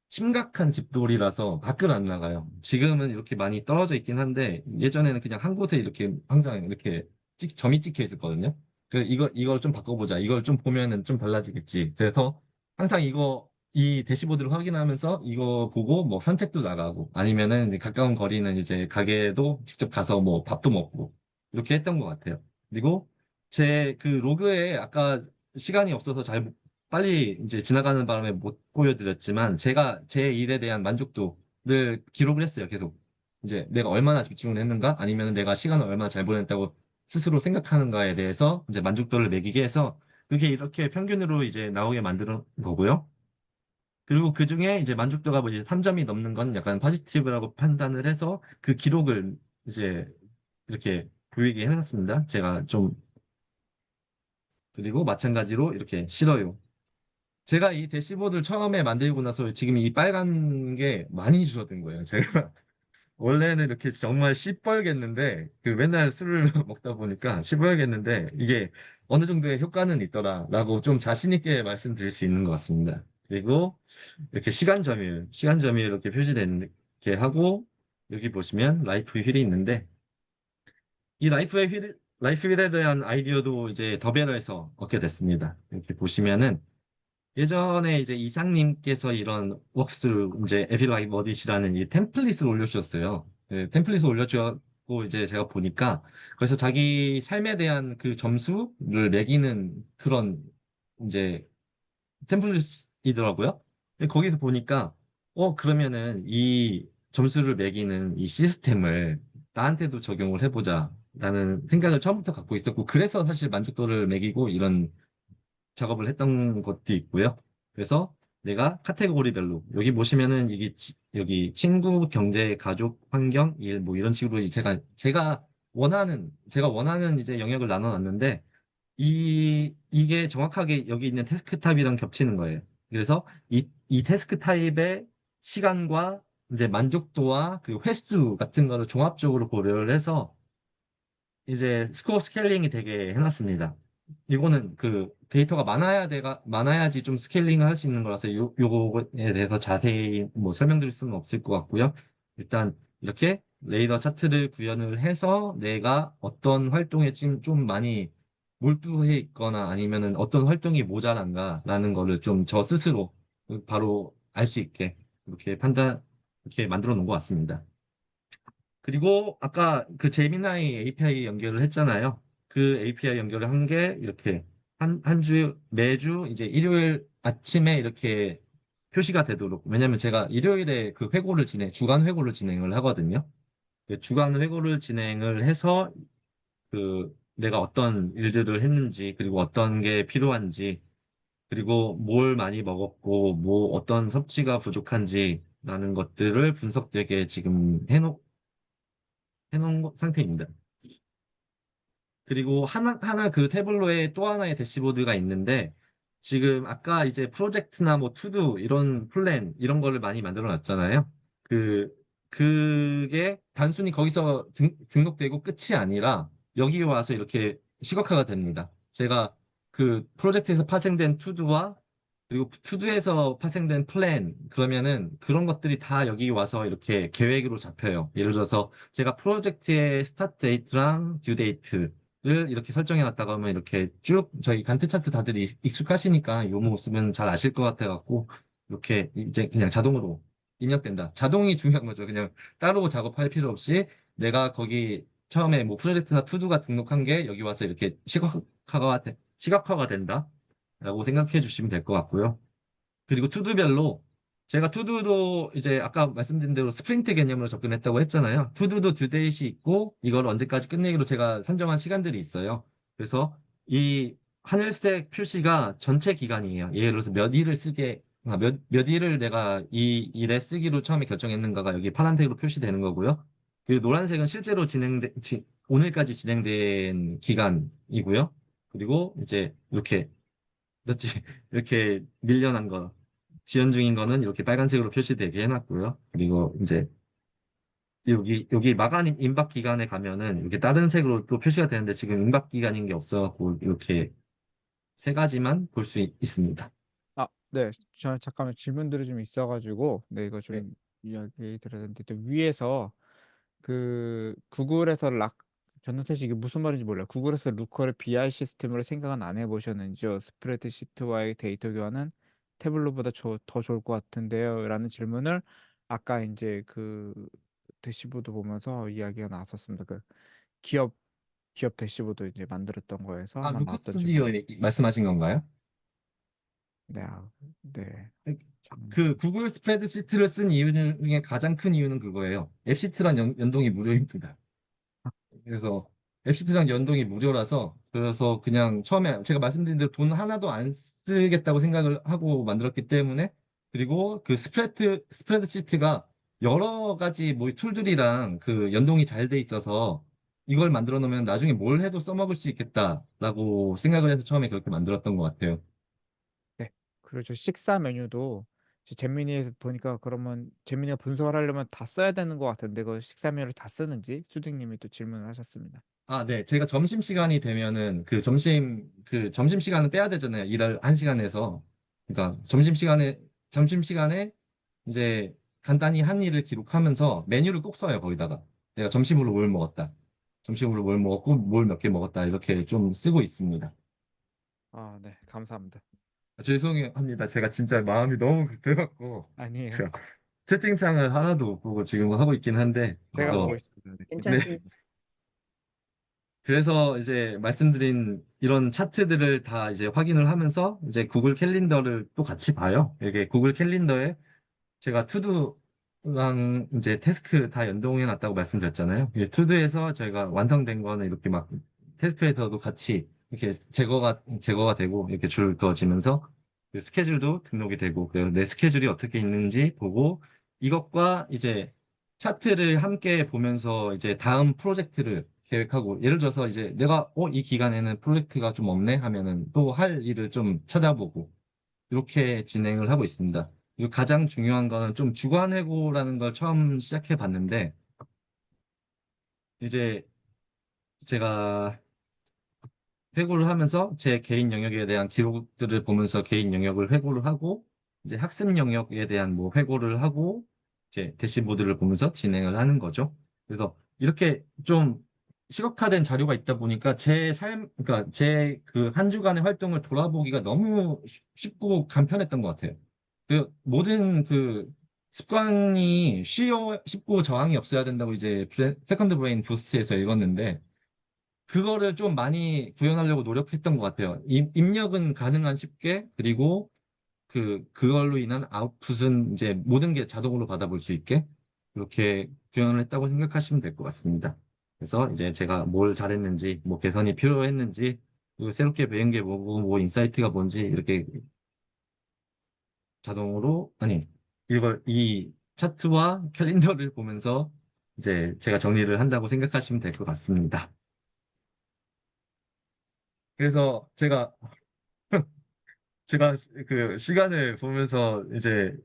Speaker 2: 심각한 집돌이라서 밖을 안 나가요. 지금은 이렇게 많이 떨어져 있긴 한데 예전에는 그냥 한 곳에 이렇게 항상 이렇게 점이 찍혀 있었거든요. 이걸 좀 바꿔보자. 이걸 좀 보면은 좀 달라지겠지. 그래서 항상 이 대시보드를 확인하면서 이거 보고 뭐 산책도 나가고 아니면은 가까운 거리는 이제 가게도 직접 가서 뭐 밥도 먹고 이렇게 했던 것 같아요. 그리고 제 로그에 아까 시간이 없어서 빨리 이제 지나가는 바람에 못 보여드렸지만 제가 제 일에 대한 만족도 기록을 했어요. 계속. 이제 내가 얼마나 집중을 했는가, 아니면 내가 시간을 얼마나 잘 보냈다고 스스로 생각하는가에 대해서 이제 만족도를 매기게 해서 그게 이렇게 평균으로 이제 나오게 만드는 거고요. 그리고 그 중에 이제 만족도가 뭐 이제 3점이 넘는 건 약간 포지티브라고 판단을 해서 그 기록을 이제 이렇게 보이게 해놨습니다. 제가 좀, 그리고 마찬가지로 이렇게 싫어요. 제가 이 대시보드를 처음에 만들고 나서 지금 이 빨간 게 많이 줄어든 거예요. 제가 원래는 이렇게 정말 시뻘겠는데 그 맨날 술을 먹다 보니까 시뻘겠는데 이게 어느 정도의 효과는 있더라라고 좀 자신 있게 말씀드릴 수 있는 것 같습니다. 그리고 이렇게 시간 점유율 이렇게 표시된 게 하고 여기 보시면 라이프 휠이 있는데 이 라이프 휠에 대한 아이디어도 이제 더베러에서 얻게 됐습니다. 이렇게 보시면은 예전에 이제 이상님께서 이런 웍스루 이제 에필라이 머릿이라는 이 템플릿을 올려주셨어요. 네, 템플릿을 올려주고 이제 제가 보니까 그래서 자기 삶에 대한 그 점수를 매기는 그런 이제 템플릿이더라고요. 근데 거기서 보니까 그러면은 이 점수를 매기는 이 시스템을 나한테도 적용을 해보자 라는 생각을 처음부터 갖고 있었고 그래서 사실 만족도를 매기고 이런 작업을 했던 것도 있고요. 그래서 내가 카테고리별로 여기 보시면은 이게 여기 친구, 경제, 가족, 환경, 일 뭐 이런 식으로 제가 원하는 이제 영역을 나눠놨는데 이게 정확하게 여기 있는 태스크 타입이랑 겹치는 거예요. 그래서 이 태스크 타입의 시간과 이제 만족도와 그 횟수 같은 거를 종합적으로 고려를 해서 이제 스코어 스케일링이 되게 해놨습니다. 이거는 그 데이터가 많아야지 좀 스케일링을 할 수 있는 거라서 요거에 대해서 자세히 뭐 설명드릴 수는 없을 것 같고요. 일단 이렇게 레이더 차트를 구현을 해서 내가 어떤 활동에 좀 많이 몰두해 있거나 아니면은 어떤 활동이 모자란가라는 거를 좀 저 스스로 바로 알 수 있게 이렇게 만들어 놓은 것 같습니다. 그리고 아까 그 제미나이 API 연결을 했잖아요. 그 API 연결을 한 게 이렇게 매주 이제 일요일 아침에 이렇게 표시가 되도록. 왜냐면 제가 일요일에 그 주간 회고를 진행을 하거든요. 그 주간 회고를 진행을 해서 그 내가 어떤 일들을 했는지, 그리고 어떤 게 필요한지, 그리고 뭘 많이 먹었고, 뭐 어떤 섭취가 부족한지라는 것들을 분석되게 지금 해놓은 상태입니다. 그리고 하나 그 태블로에 또 하나의 대시보드가 있는데, 지금 아까 이제 프로젝트나 뭐 투두 이런 플랜 이런 거를 많이 만들어 놨잖아요. 그게 단순히 거기서 등록되고 끝이 아니라 여기 와서 이렇게 시각화가 됩니다. 제가 그 프로젝트에서 파생된 투두와 그리고 투두에서 파생된 플랜 그러면은 그런 것들이 다 여기 와서 이렇게 계획으로 잡혀요. 예를 들어서 제가 프로젝트의 스타트 데이트랑 듀 데이트를 이렇게 설정해 놨다가 하면 이렇게 쭉 저희 간트 차트 다들 익숙하시니까 요 모습은 잘 아실 것 같아 갖고 이렇게 이제 그냥 자동으로 입력된다. 자동이 중요한 거죠. 그냥 따로 작업할 필요 없이 내가 거기 처음에 뭐 프로젝트나 투두가 등록한 게 여기 와서 이렇게 시각화가 된다. 라고 생각해 주시면 될 것 같고요. 그리고 투두별로 제가 투두도 이제 아까 말씀드린 대로 스프린트 개념으로 접근했다고 했잖아요. 투두도 듀데이시 있고 이걸 언제까지 끝내기로 제가 산정한 시간들이 있어요. 그래서 이 하늘색 표시가 전체 기간이에요. 예를 들어서 몇 일을 내가 이 일에 쓰기로 처음에 결정했는가가 여기 파란색으로 표시되는 거고요. 그리고 노란색은 실제로 오늘까지 진행된 기간이고요. 그리고 이제 그렇지. 이렇게 밀려난 거, 지연 중인 거는 이렇게 빨간색으로 표시되게 해놨고요. 그리고 이제 여기 마감 임박 기간에 가면은 이렇게 다른 색으로 또 표시가 되는데 지금 임박 기간인 게 없어갖고 이렇게 세 가지만 볼 수 있습니다.
Speaker 1: 아, 네. 저 잠깐만 질문들이 좀 있어가지고, 네, 이거
Speaker 2: 네.
Speaker 1: 좀 이야기 드려야 되는데, 또 위에서 그 구글에서 전태씨 이게 무슨 말인지 몰라요. 구글에서 루커를 BI 시스템으로 생각은 안 해보셨는지요? 스프레드시트와의 데이터 교환은 태블로보다 더 좋을 것 같은데요. 라는 질문을 아까 이제 그 대시보드 보면서 이야기가 나왔었습니다. 그 기업 기업 대시보드 이제 만들었던 거에서
Speaker 2: 아,
Speaker 1: 아마
Speaker 2: 루카
Speaker 1: 나왔던
Speaker 2: 스튜디오
Speaker 1: 질문이었던.
Speaker 2: 말씀하신 건가요?
Speaker 1: 네, 네. 참,
Speaker 2: 그 구글 스프레드시트를 쓴 이유 중에 가장 큰 이유는 그거예요. 앱시트랑 연동이 무료입니다. 그래서 앱시트랑 연동이 무료라서 그래서 그냥 처음에 제가 말씀드린 대로 돈 하나도 안 쓰겠다고 생각을 하고 만들었기 때문에 그리고 그 스프레드시트가 여러 가지 뭐 툴들이랑 그 연동이 잘 돼 있어서 이걸 만들어 놓으면 나중에 뭘 해도 써먹을 수 있겠다라고 생각을 해서 처음에 그렇게 만들었던 것 같아요.
Speaker 1: 네. 그리고 저 식사 메뉴도 잼미니에서 보니까 그러면 잼미니가 분석을 하려면 다 써야 되는 것 같은데 그 식사 메뉴를 다 쓰는지 수딩님이 또 질문을 하셨습니다.
Speaker 2: 아, 네. 제가 점심시간이 되면은 그 점심시간은 빼야 되잖아요. 일을 한 시간에서. 그러니까 점심시간에 이제 간단히 한 일을 기록하면서 메뉴를 꼭 써요, 거기다가. 내가 점심으로 뭘 먹었다. 점심으로 뭘 먹었고, 뭘 몇 개 먹었다. 이렇게 좀 쓰고 있습니다.
Speaker 1: 아, 네. 감사합니다.
Speaker 2: 죄송합니다. 제가 진짜 마음이 너무 급해갖고,
Speaker 1: 아니에요.
Speaker 2: 제가 채팅창을 하나도 못 보고 지금 하고 있긴 한데,
Speaker 1: 제가 보고
Speaker 2: 그래서,
Speaker 1: 있습니다. 네.
Speaker 2: 네.
Speaker 3: 괜찮습니다.
Speaker 2: 그래서 이제 말씀드린 이런 차트들을 다 이제 확인을 하면서 이제 구글 캘린더를 또 같이 봐요. 이게 구글 캘린더에 제가 투두랑 이제 태스크 다 연동해 놨다고 말씀드렸잖아요. 이 투두에서 저희가 완성된 거는 이렇게 막 태스크에서도 같이 이렇게 제거가 되고 이렇게 줄 그어지면서 그 스케줄도 등록이 되고 그래서 내 스케줄이 어떻게 있는지 보고 이것과 이제 차트를 함께 보면서 이제 다음 프로젝트를 계획하고 예를 들어서 이제 내가 이 기간에는 프로젝트가 좀 없네 하면은 또 할 일을 좀 찾아보고 이렇게 진행을 하고 있습니다. 그리고 가장 중요한 거는 좀 주관회고라는 걸 처음 시작해 봤는데, 이제 제가 회고를 하면서 제 개인 영역에 대한 기록들을 보면서 개인 영역을 회고를 하고, 이제 학습 영역에 대한 뭐 회고를 하고, 이제 대시보드를 보면서 진행을 하는 거죠. 그래서 이렇게 좀 시각화된 자료가 있다 보니까 그러니까 제 그 한 주간의 활동을 돌아보기가 너무 쉽고 간편했던 것 같아요. 그 모든 그 습관이 쉽고 저항이 없어야 된다고 이제 세컨드 브레인 부스트에서 읽었는데, 그거를 좀 많이 구현하려고 노력했던 것 같아요. 입력은 가능한 쉽게, 그리고 그걸로 인한 아웃풋은 이제 모든 게 자동으로 받아볼 수 있게, 그렇게 구현을 했다고 생각하시면 될 것 같습니다. 그래서 이제 제가 뭘 잘했는지, 뭐 개선이 필요했는지, 그리고 새롭게 배운 게 뭐고, 뭐 인사이트가 뭔지, 이렇게 자동으로, 아니, 이 차트와 캘린더를 보면서 이제 제가 정리를 한다고 생각하시면 될 것 같습니다. 그래서 제가 그 시간을 보면서 이제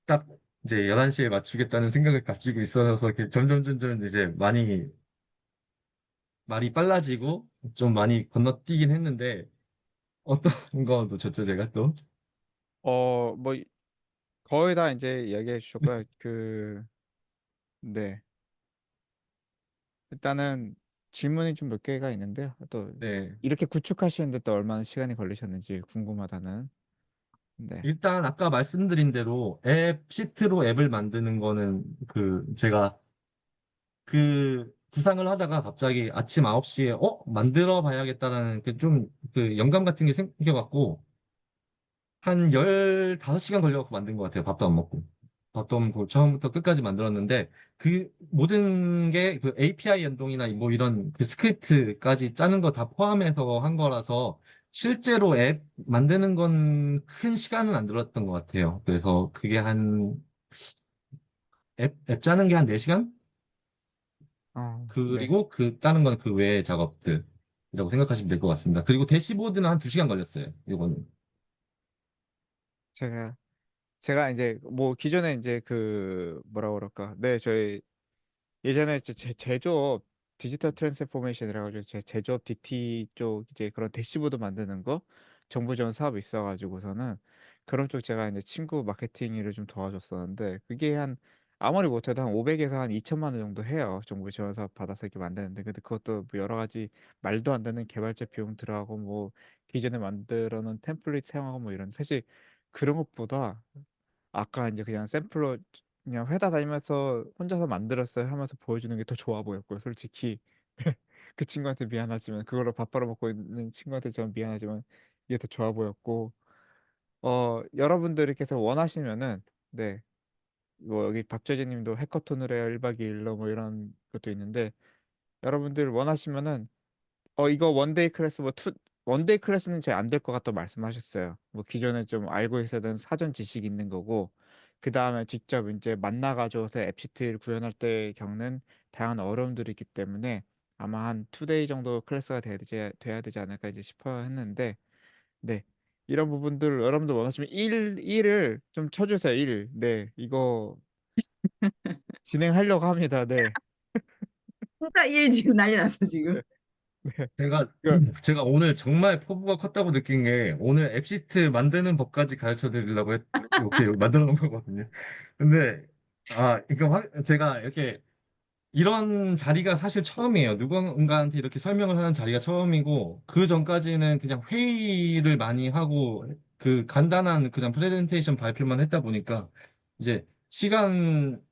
Speaker 2: 딱 이제 11시에 맞추겠다는 생각을 가지고 있어서 이렇게 점점 이제 말이 빨라지고 좀 많이 건너뛰긴 했는데 어떤 거 놓쳤죠, 제가 또?
Speaker 1: 뭐 거의 다 이제 이야기해 주셨고요. 네. 일단은 질문이 좀 몇 개가 있는데요. 또
Speaker 2: 네.
Speaker 1: 이렇게 구축하시는데 또 얼마나 시간이 걸리셨는지 궁금하다는. 네.
Speaker 2: 일단 아까 말씀드린 대로 시트로 앱을 만드는 거는 제가 구상을 하다가 갑자기 아침 9시에 만들어 봐야겠다라는 그 영감 같은 게 생겨갖고 한 15시간 걸려갖고 만든 것 같아요. 밥도 안 먹고. 밥도 안 먹고 처음부터 끝까지 만들었는데 그 모든 게 그 API 연동이나 뭐 이런 그 스크립트까지 짜는 거 다 포함해서 한 거라서 실제로 앱 만드는 건 큰 시간은 안 들었던 것 같아요. 그래서 그게 앱 짜는 게 한 4시간?
Speaker 1: 네.
Speaker 2: 그리고 다른 건 그 외의 작업들이라고 생각하시면 될 것 같습니다. 그리고 대시보드는 한 2시간 걸렸어요. 이거는.
Speaker 1: 제가 제가 이제 뭐 기존에 이제 뭐라 그럴까? 네, 저희 예전에 제조업 디지털 트랜스포메이션이라 가지고 제 제조업 DT 쪽 이제 그런 대시보드 만드는 거 정부 지원 사업이 있어가지고서는 그런 쪽 제가 이제 친구 마케팅 일을 좀 도와줬었는데 그게 한 아무리 못해도 한 500에서 한 2천만 원 정도 해요. 정부 지원 사업 받아서 이렇게 만드는데 근데 그것도 뭐 여러 가지 말도 안 되는 개발자 비용 들어가고 뭐 기존에 만들어 놓은 템플릿 사용하고 뭐 이런 사실 그런 것보다 아까 이제 그냥 샘플로 그냥 회사 다니면서 혼자서 만들었어요 하면서 보여주는 게 더 좋아 보였고요. 솔직히 그 친구한테 미안하지만 그걸로 밥 벌어 먹고 있는 친구한테 좀 미안하지만 이게 더 좋아 보였고 여러분들께서 원하시면은 네, 뭐 여기 박재진 님도 해커톤을 해요 1박 2일로 뭐 이런 것도 있는데 여러분들 원하시면은 이거 원데이 클래스 뭐 원데이 클래스는 잘 안 될 것 같다고 말씀하셨어요. 뭐 기존에 좀 알고 있어야 되는 사전 지식이 있는 거고 그 다음에 직접 이제 만나가지고서 앱시트를 구현할 때 겪는 다양한 어려움들이 있기 때문에 아마 한 투데이 정도 클래스가 돼야 되지 않을까 이제 싶어 했는데 네. 이런 부분들 여러분들 원하시면 1을 좀 쳐주세요. 1. 네. 이거 진행하려고 합니다. 네.
Speaker 3: 혼자 일 지금 난리 났어 지금.
Speaker 1: 네. 네.
Speaker 2: 제가
Speaker 1: 그,
Speaker 2: 제가 오늘 정말 포부가 컸다고 느낀 게 오늘 앱시트 만드는 법까지 가르쳐 드리려고 이렇게 만들어 놓은 거거든요. 근데 제가 이렇게 이런 자리가 사실 처음이에요. 누군가한테 이렇게 설명을 하는 자리가 처음이고, 그 전까지는 그냥 회의를 많이 하고, 그 간단한 그냥 프레젠테이션 발표만 했다 보니까, 이제 시간,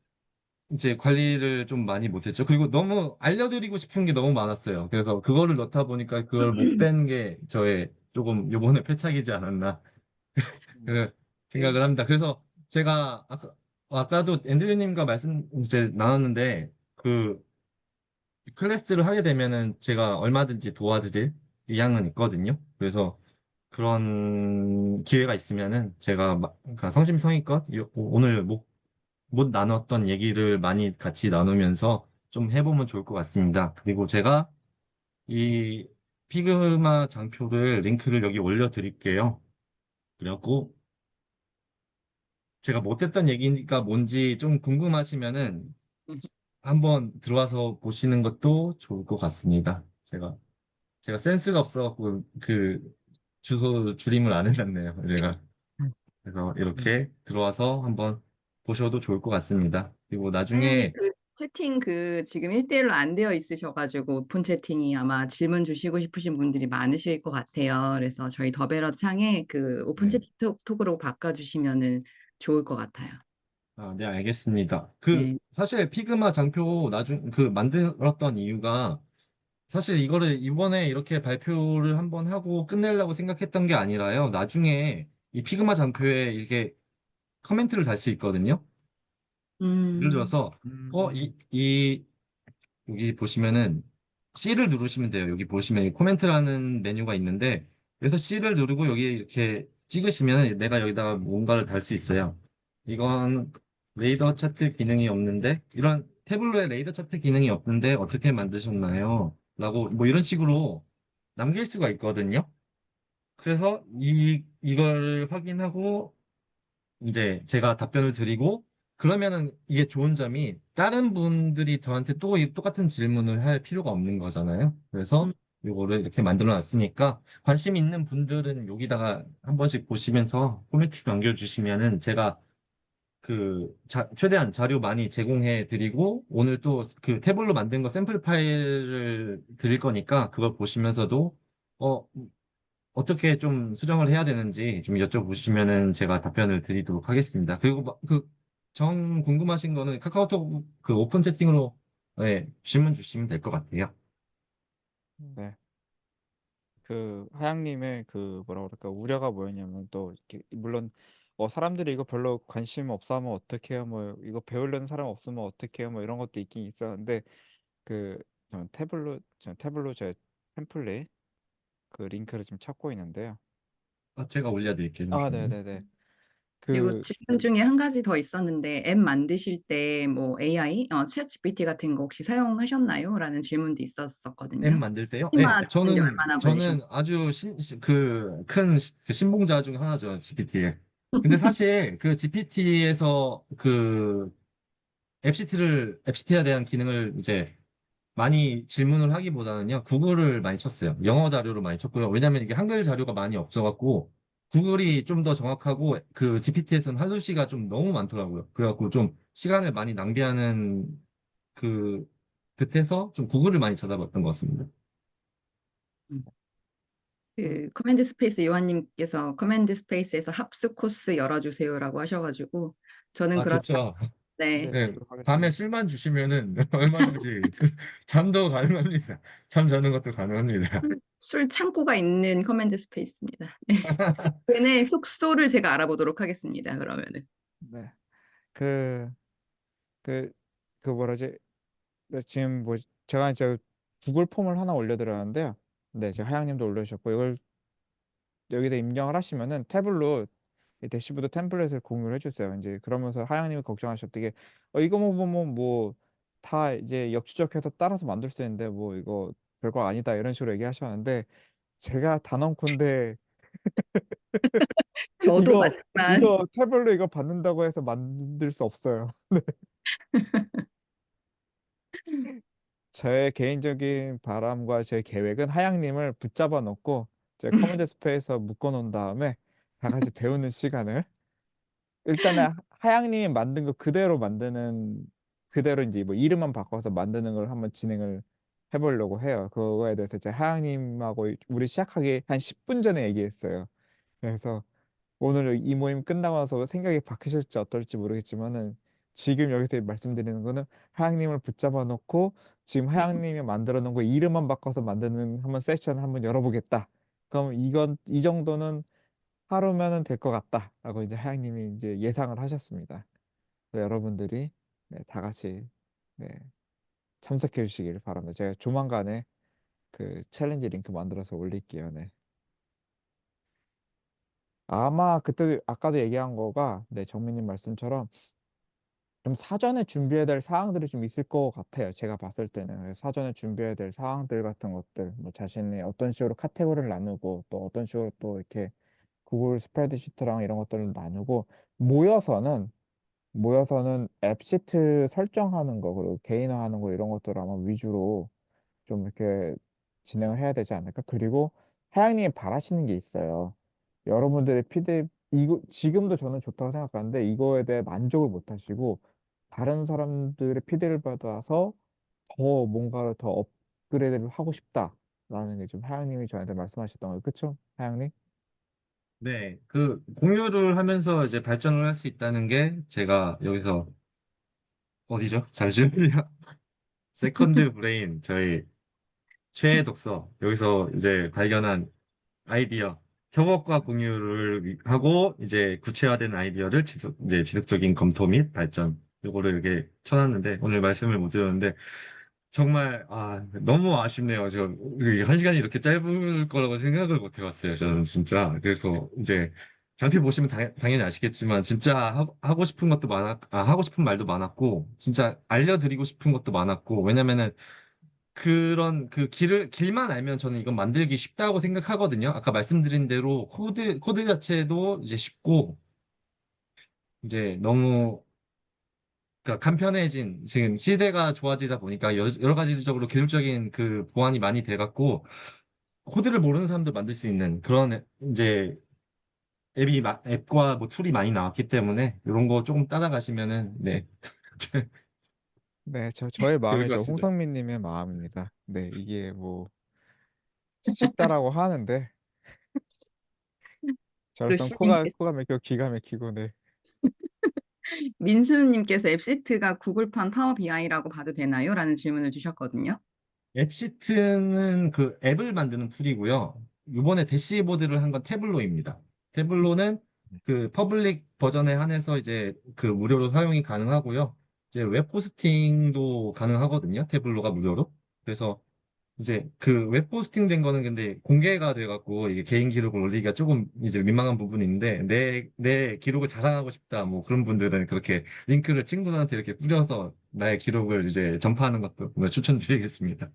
Speaker 2: 이제 관리를 좀 많이 못했죠. 그리고 너무 알려드리고 싶은 게 너무 많았어요. 그래서 그거를 넣다 보니까 그걸 못 뺀 게 저의 조금 요번에 패착이지 않았나, 그 생각을 합니다. 그래서 제가 아까도 앤드류님과 말씀 이제 나눴는데, 클래스를 하게 되면은 제가 얼마든지 도와드릴 의향은 있거든요. 그래서 그런 기회가 있으면은 제가 그러니까 성심성의껏 오늘 못 나눴던 얘기를 많이 같이 나누면서 좀 해보면 좋을 것 같습니다. 그리고 제가 이 피그마 장표를 링크를 여기 올려드릴게요. 그래갖고 제가 못했던 얘기가 뭔지 좀 궁금하시면은 한번 들어와서 보시는 것도 좋을 것 같습니다. 제가 센스가 없어갖고 그 주소 줄임을 안 해놨네요. 제가 그래서
Speaker 1: 음,
Speaker 2: 이렇게 들어와서 한번 보셔도 좋을 것 같습니다. 그리고
Speaker 3: 사장님
Speaker 2: 나중에
Speaker 3: 그 채팅 지금 1대1로 안 되어 있으셔가지고 오픈 채팅이 아마 질문 주시고 싶으신 분들이 많으실 것 같아요. 그래서 저희 더베러 창에 그 오픈
Speaker 2: 네,
Speaker 3: 채팅 톡으로 바꿔주시면은 좋을 것 같아요.
Speaker 2: 네 알겠습니다.
Speaker 3: 네.
Speaker 2: 사실 피그마 장표 만들었던 이유가 사실 이거를 이번에 이렇게 발표를 한번 하고 끝내려고 생각했던 게 아니라요. 나중에 이 피그마 장표에 이게 커멘트를 달 수 있거든요. 예를
Speaker 3: 음,
Speaker 2: 들어서 어, 이, 이 여기 보시면은 C를 누르시면 돼요. 여기 보시면 이 코멘트라는 메뉴가 있는데 그래서 C를 누르고 여기 이렇게 찍으시면 내가 여기다가 뭔가를 달 수 있어요. 이건 레이더 차트 기능이 없는데 이런 태블로에 레이더 차트 기능이 없는데 어떻게 만드셨나요? 라고 뭐 이런 식으로 남길 수가 있거든요. 그래서 이걸 확인하고 이제 제가 답변을 드리고 그러면은 이게 좋은 점이 다른 분들이 저한테 또 똑같은 질문을 할 필요가 없는 거잖아요.
Speaker 3: 음,
Speaker 2: 그래서 요거를 이렇게 만들어 놨으니까 관심 있는 분들은 여기다가 한 번씩 보시면서 코멘트 남겨주시면은 제가 최대한 자료 많이 제공해 드리고 오늘 또 그 태블로 만든 거 샘플 파일을 드릴 거니까 그걸 보시면서도 어, 어떻게 좀 수정을 해야 되는지 좀 여쭤보시면은 제가 답변을 드리도록 하겠습니다. 그리고 정 궁금하신 거는 카카오톡 그 오픈 채팅으로 질문 주시면 될 것 같아요.
Speaker 1: 네. 그 하양님의 그 뭐라 그럴까 우려가 뭐였냐면 또 이렇게 물론 사람들이 이거 별로 관심 없어 하면 어떡해요 뭐 이거 배우려는 사람 없으면 어떡해요 뭐 이런 것도 있긴 있었는데 그 저 태블로 제 템플릿 그 링크를 지금 찾고 있는데요.
Speaker 2: 제가 올려드릴게요.
Speaker 1: 아,
Speaker 2: 잠시만요.
Speaker 1: 네네네.
Speaker 3: 그리고
Speaker 1: 그
Speaker 3: 질문 중에 한 가지 더 있었는데 앱 만드실 때 뭐 AI, 챗GPT 같은 거 혹시 사용하셨나요? 라는 질문도
Speaker 2: 앱
Speaker 3: 있었었거든요.
Speaker 2: 만들 때요? 네,
Speaker 3: 스티마 듣는데 얼마나
Speaker 2: 저는
Speaker 3: 걸리셨나요?
Speaker 2: 아주 큰 신봉자 중 하나죠, GPT에. 근데 사실 그 GPT에서 그 앱시트에 대한 기능을 이제 많이 질문을 하기보다는요, 구글을 많이 쳤어요. 영어 자료를 많이 쳤고요. 왜냐면 이게 한글 자료가 많이 없어갖고, 구글이 좀 더 정확하고, 그 GPT에서는 한글씨가 좀 너무 많더라고요. 그래갖고 좀 시간을 많이 낭비하는 그 듯해서 좀 구글을 많이 찾아봤던 것 같습니다.
Speaker 3: 음.
Speaker 1: 그,
Speaker 3: 그 커맨드 스페이스 요한님께서 커맨드 스페이스에서 합숙 코스 열어주세요라고 하셔가지고 저는
Speaker 2: 아,
Speaker 3: 그렇다.
Speaker 2: 좋죠.
Speaker 3: 네.
Speaker 1: 네,
Speaker 2: 네,
Speaker 1: 보도록
Speaker 2: 밤에
Speaker 1: 하겠습니다.
Speaker 2: 술만 주시면은 얼마든지 잠도 가능합니다. 잠 자는 것도 가능합니다.
Speaker 3: 술 창고가 있는 커맨드 스페이스입니다. 네. 숙소를 제가 알아보도록 하겠습니다. 그러면은.
Speaker 1: 네. 그, 그, 그 뭐라지? 네, 지금 뭐 제가 이제 구글 폼을 하나 올려드렸는데요. 네, 제가 하양님도 올려주셨고 이걸 여기다 입력을 하시면은 태블로 이 대시보드 템플릿을 공유를 해주세요. 이제 그러면서 하양님이 걱정하셨던 게 이거 뭐 보면 뭐 다 이제 역추적해서 따라서 만들 수 있는데 뭐 이거 별거 아니다 이런 식으로 얘기하셨는데 제가 단언컨대
Speaker 3: 저도
Speaker 1: 이거
Speaker 3: 맞지만
Speaker 1: 이거 태블로 이거 받는다고 해서 만들 수 없어요. 제 개인적인 바람과 제 계획은 하양님을 붙잡아 놓고 제 커맨드 스페이스에 묶어 놓은 다음에 다 같이 배우는 시간을 일단은 하양님이 만든 거 그대로 만드는 그대로 이제 뭐 이름만 바꿔서 만드는 걸 한번 진행을 해보려고 해요. 그거에 대해서 제 하양님하고 우리 시작하기 한 10분 전에 얘기했어요. 그래서 오늘 이 모임 끝나고 나서 생각이 바뀌실지 어떨지 모르겠지만은 지금 여기서 말씀드리는 거는 하양님을 붙잡아 놓고 지금 하양님이 만들어 놓은 거 이름만 바꿔서 만드는 한번 세션 한번 열어보겠다. 그럼 이건 이 정도는 하루면은 될 것 같다라고 이제 하양님이 이제 예상을 하셨습니다. 그래서 여러분들이 네, 다 같이 네, 참석해 주시길 바랍니다. 제가 조만간에 그 챌린지 링크 만들어서 올릴게요. 네. 아마 그때 아까도 얘기한 거가 네, 정민님 말씀처럼 좀 사전에 준비해야 될 사항들이 좀 있을 것 같아요. 제가 봤을 때는 그래서 사전에 준비해야 될 사항들 같은 것들, 뭐 자신이 어떤 식으로 카테고리를 나누고 또 어떤 식으로 또 이렇게 구글 스프레드시트랑 이런 것들을 나누고 모여서는 앱 시트 설정하는 거 그리고 개인화하는 거 이런 것들 아마 위주로 좀 이렇게 진행을 해야 되지 않을까? 그리고 하양님이 바라시는 게 있어요. 여러분들의 이거 지금도 저는 좋다고 생각하는데 이거에 대해 만족을 못 하시고 다른 사람들의 피드를 받아서 더 뭔가를 더 업그레이드를 하고 싶다라는 게 좀 하양님이 저한테 말씀하셨던 거예요. 그쵸? 하양님?
Speaker 2: 네, 그 공유를 하면서 이제 발전을 할 수 있다는 게 제가 여기서 어디죠? 잠시만요. 세컨드 브레인 저희 최애 독서 여기서 이제 발견한 아이디어 협업과 공유를 하고 이제 구체화된 아이디어를 이제 지속적인 검토 및 발전 요거를 이렇게 쳐놨는데 오늘 말씀을 못 드렸는데 정말 너무 아쉽네요. 한 시간이 이렇게 짧을 거라고 생각을 못 해봤어요. 저는 진짜 그래서 이제 자세히 보시면 당연히 아시겠지만 진짜 하고 싶은 것도 하고 싶은 말도 많았고 진짜 알려드리고 싶은 것도 많았고 왜냐면은 그런 그 길만 알면 저는 이건 만들기 쉽다고 생각하거든요. 아까 말씀드린 대로 코드 자체도 이제 쉽고 이제 너무 그러니까 간편해진 지금 시대가 좋아지다 보니까 여러 가지적으로 기술적인 그 보완이 많이 돼갖고 코드를 모르는 사람도 만들 수 있는 그런 이제 앱과 뭐 툴이 많이 나왔기 때문에 이런 거 조금 따라가시면은 네
Speaker 1: 네, 저의
Speaker 2: 좋을
Speaker 1: 마음이
Speaker 2: 것
Speaker 1: 저
Speaker 2: 같습니다.
Speaker 1: 홍성민님의 마음입니다. 네, 이게 뭐 쉽다라고 하는데 저로선
Speaker 3: 루시님께서
Speaker 1: 코가 막히고 기가 막히고 네.
Speaker 3: 민수님께서 앱시트가 구글판 파워 BI라고 봐도 되나요? 라는 질문을 주셨거든요.
Speaker 2: 앱시트는 그 앱을 만드는 툴이고요. 이번에 대시보드를 한 건 태블로입니다. 태블로는 그 퍼블릭 버전에 한해서 이제 그 무료로 사용이 가능하고요. 이제 웹 호스팅도 가능하거든요. 태블로가 무료로. 그래서 이제 그 웹 호스팅 된 거는 근데 공개가 돼갖고 이게 개인 기록을 올리기가 조금 이제 민망한 부분이 있는데 내 기록을 자랑하고 싶다 뭐 그런 분들은 그렇게 링크를 친구들한테 이렇게 뿌려서 나의 기록을 이제 전파하는 것도 뭐 추천드리겠습니다.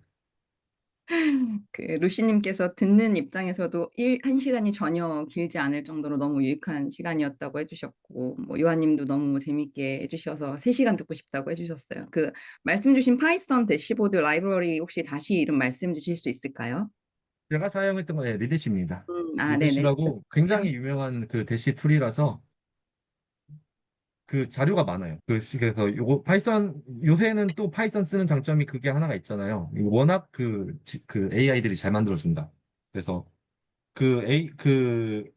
Speaker 3: 그 루시님께서 듣는 입장에서도 1시간이 전혀 길지 않을 정도로 너무 유익한 시간이었다고 해주셨고, 뭐 요한님도 너무 재밌게 해주셔서 3시간 듣고 싶다고 해주셨어요. 그 말씀 주신 파이썬 대시보드 라이브러리 혹시 다시 이름 말씀 주실 수 있을까요?
Speaker 2: 제가 사용했던 건 리드시입니다.
Speaker 3: 네네.
Speaker 2: 리드시라고 굉장히 유명한 그 대시 툴이라서 그 자료가 많아요. 그래서 요거 파이썬 요새는 또 파이썬 쓰는 장점이 그게 하나가 있잖아요. 워낙 그 AI들이 잘 만들어준다. 그래서 그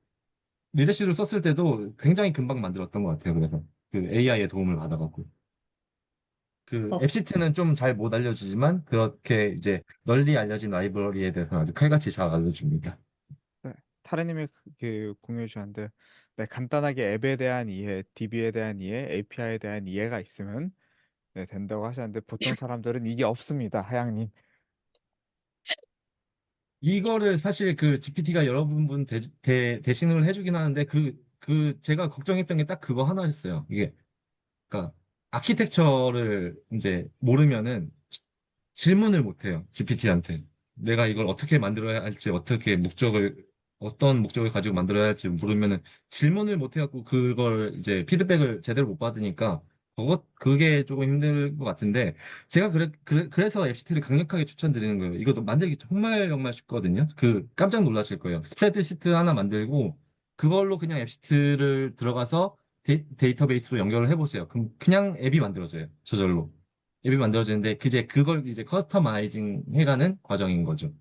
Speaker 2: 리드시를 썼을 때도 굉장히 금방 만들었던 것 같아요. 그래서 그 AI의 도움을 받아갖고. 그
Speaker 3: 어,
Speaker 2: 앱시트는 좀 잘 못 알려주지만 그렇게 이제 널리 알려진 라이브러리에 대해서 아주 칼같이 잘 알려줍니다.
Speaker 1: 네, 타르님이 공유해 주셨는데, 네, 간단하게 앱에 대한 이해, DB에 대한 이해, API에 대한 이해가 있으면 네, 된다고 하셨는데 보통 사람들은 이게 없습니다, 하양님.
Speaker 2: 이거를 사실 그 GPT가 여러 부분 대신을 해주긴 하는데 제가 걱정했던 게 딱 그거 하나였어요. 이게 그러니까 아키텍처를 이제 모르면은 질문을 못 해요. GPT한테. 내가 이걸 어떻게 만들어야 할지, 어떤 목적을 가지고 만들어야 할지 모르면은 질문을 못 해갖고 그걸 이제 피드백을 제대로 못 받으니까 그게 조금 힘들 것 같은데 제가 그래서 FCT를 강력하게 추천드리는 거예요. 이것도 만들기 정말 정말 쉽거든요. 깜짝 놀라실 거예요. 스프레드시트 하나 만들고 그걸로 그냥 FCT를 들어가서 데이터베이스로 연결을 해보세요. 그럼 그냥 앱이 만들어져요. 저절로. 앱이 만들어지는데 그걸 이제 커스터마이징 해가는 과정인 거죠.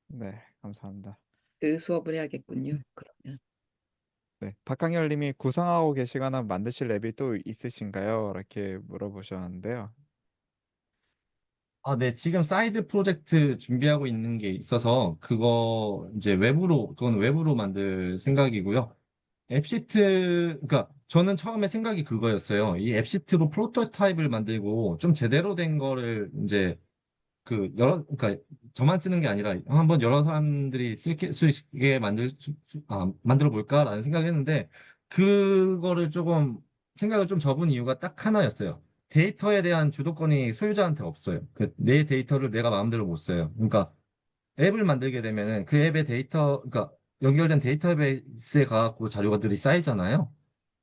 Speaker 1: 네, 감사합니다.
Speaker 3: 그 수업을 해야겠군요. 그러면.
Speaker 1: 네, 박강열님이 구상하고 계시거나 만드실 앱이 또 있으신가요? 이렇게 물어보셨는데요.
Speaker 2: 아, 네. 지금 사이드 프로젝트 준비하고 있는 게 있어서 그건 웹으로 만들 생각이고요. 그러니까 저는 처음에 생각이 그거였어요. 이 앱시트로 프로토타입을 만들고 좀 제대로 된 거를 이제 그러니까 저만 쓰는 게 아니라 한번 여러 사람들이 쓸 수 있게 만들어 볼까라는 생각을 했는데, 그거를 생각을 좀 접은 이유가 딱 하나였어요. 데이터에 대한 주도권이 소유자한테 없어요. 내 데이터를 내가 마음대로 못 써요. 그러니까 앱을 만들게 되면은 그 앱의 그러니까 연결된 데이터베이스에 가갖고 자료들이 쌓이잖아요.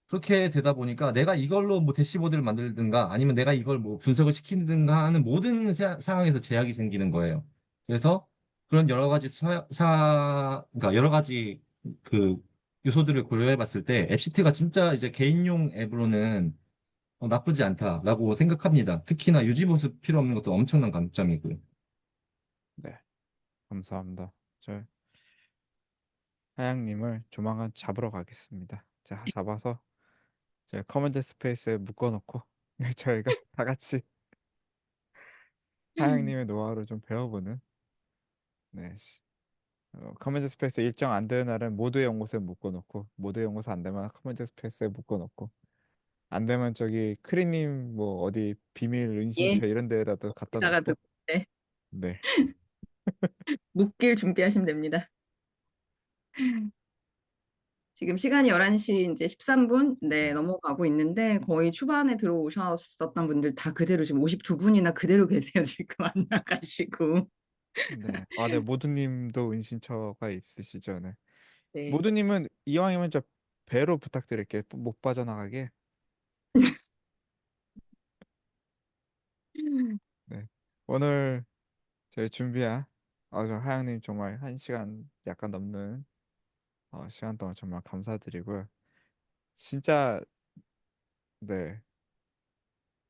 Speaker 2: 그렇게 되다 보니까 내가 이걸로 뭐 대시보드를 만들든가 아니면 내가 이걸 뭐 분석을 시키든가 하는 모든 상황에서 제약이 생기는 거예요. 그래서 그런 그러니까 여러 가지 그 요소들을 고려해 봤을 때 앱시트가 진짜 이제 개인용 앱으로는 나쁘지 않다라고 생각합니다. 특히나 유지보수 필요 없는 것도 엄청난 강점이고요.
Speaker 1: 네, 감사합니다. 저 하양님을 조만간 잡으러 가겠습니다. 자, 잡아서 제 커맨드 스페이스에 묶어놓고 저희가 다 같이 하양님의 노하우를 좀 배워보는 네, 커맨드 스페이스 일정 안 되는 날은 모두의 연못에 묶어놓고 모두의 연못에 안 되면 커맨드 스페이스에 묶어놓고 안 되면 저기 크리님 뭐 어디 비밀
Speaker 3: 예,
Speaker 1: 은신처 이런 데라도 갖다
Speaker 3: 나가
Speaker 1: 놓고
Speaker 3: 듣고 네.
Speaker 1: 네,
Speaker 3: 묵길 준비하시면 됩니다. 지금 시간이 11시 이제 13분 네, 넘어가고 있는데 거의 초반에 들어오셨었던 분들 다 그대로 지금 52분이나 그대로 계세요. 지금 안 나가시고.
Speaker 1: 네. 아, 네, 모두님도 은신처가 있으시죠? 네.
Speaker 3: 네.
Speaker 1: 모두님은 이왕이면 저 배로 부탁드릴게요. 못 빠져나가게. 네. 오늘 저희 준비한 저 하양님 정말 1시간 약간 넘는 시간 동안 정말 감사드리고요. 진짜 네.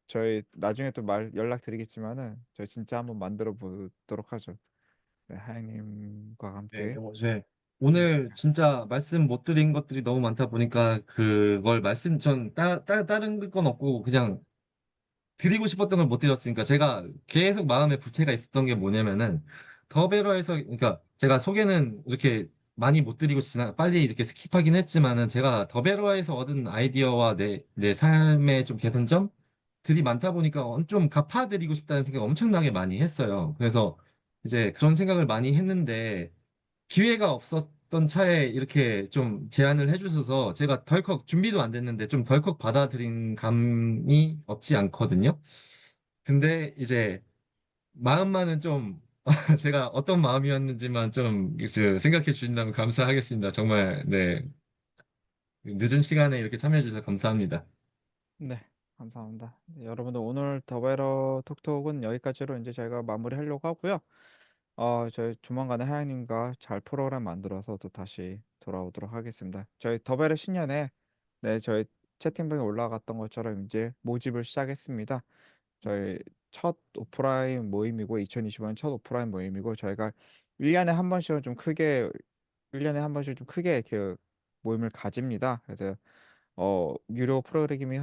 Speaker 1: 저희 나중에 또 연락드리겠지만은 저희 진짜 한번 만들어 보도록 하죠. 네, 하양님과
Speaker 2: 네,
Speaker 1: 함께. 네.
Speaker 2: 오늘 진짜 말씀 못 드린 것들이 너무 많다 보니까 그걸 다른 건 없고 그냥 드리고 싶었던 걸 못 드렸으니까 제가 계속 마음에 부채가 있었던 게 뭐냐면은 더베러에서 그러니까 제가 소개는 이렇게 많이 못 드리고 빨리 이렇게 스킵하긴 했지만은 제가 더베러에서 얻은 아이디어와 내 삶의 좀 개선점들이 많다 보니까 좀 갚아드리고 싶다는 생각 엄청나게 많이 했어요. 그래서 이제 그런 생각을 많이 했는데 기회가 없었던 차에 이렇게 좀 제안을 해주셔서 제가 덜컥 준비도 안 됐는데 좀 덜컥 받아들인 감이 없지 않거든요. 근데 이제 마음만은 좀 제가 어떤 마음이었는지만 좀 이제 생각해 주신다면 감사하겠습니다. 정말 네 늦은 시간에 이렇게 참여해 주셔서 감사합니다.
Speaker 1: 네, 감사합니다. 네, 여러분들 오늘 더베러 톡톡은 여기까지로 이제 저희가 마무리하려고 하고요. 저희 조만간에 하양님과 잘 프로그램 만들어서 또 다시 돌아오도록 하겠습니다. 저희 더베러 신년에 네, 저희 채팅방에 올라갔던 것처럼 이제 모집을 시작했습니다. 저희 첫 오프라인 모임이고 2025년 첫 오프라인 모임이고 저희가 1년에 한 번씩은 좀 크게 1년에 한 번씩 좀 크게 이렇게 모임을 가집니다. 그래서 유료 프로그램이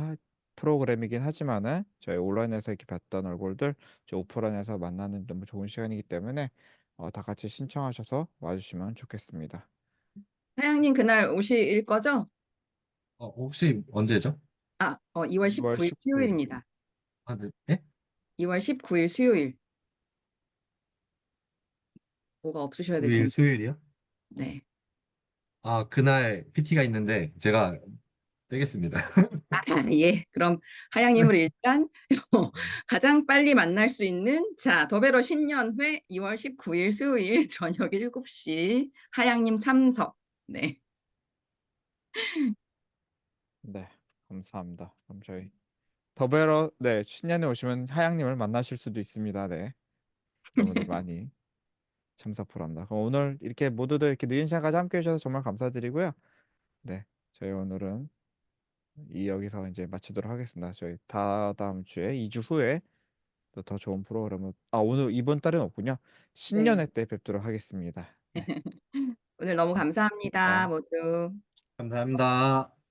Speaker 1: 프로그램이긴 하지만은 저희 온라인에서 이렇게 뵀던 얼굴들 저 오프라인에서 만나는 너무 좋은 시간이기 때문에 다 같이 신청하셔서 와주시면 좋겠습니다.
Speaker 3: 하양님 그날 오실 거죠?
Speaker 2: 혹시 언제죠?
Speaker 3: 2월
Speaker 1: 2월
Speaker 3: 19일
Speaker 1: 19일.
Speaker 3: 수요일입니다.
Speaker 2: 아, 네. 네?
Speaker 3: 2월 19일 수요일. 뭐가 없으셔야 될
Speaker 2: 9일
Speaker 3: 텐데.
Speaker 2: 수요일이요?
Speaker 3: 네.
Speaker 2: 그날 PT가 있는데 제가 빼겠습니다.
Speaker 3: 예. 그럼 하양님을 일단 가장 빨리 만날 수 있는 더베러 신년회 2월 19일 수요일 저녁 7시 하양님 참석. 네.
Speaker 1: 네, 감사합니다. 그럼 저희 더베러 신년에 오시면 하양님을 만나실 수도 있습니다. 네, 여러분들 많이 참석 바랍니다. 그럼 오늘 이렇게 모두들 이렇게 늦은 시간까지 함께 해주셔서 정말 감사드리고요. 네, 저희 오늘은 여기서 이제 마치도록 하겠습니다. 저희 다다음 주에 2주 후에 또 더 좋은 프로그램을 오늘 이번 달은 없군요.
Speaker 3: 네.
Speaker 1: 신년회 때 뵙도록 하겠습니다. 네,
Speaker 3: 오늘 너무 감사합니다,
Speaker 1: 감사합니다.
Speaker 3: 모두.
Speaker 2: 감사합니다.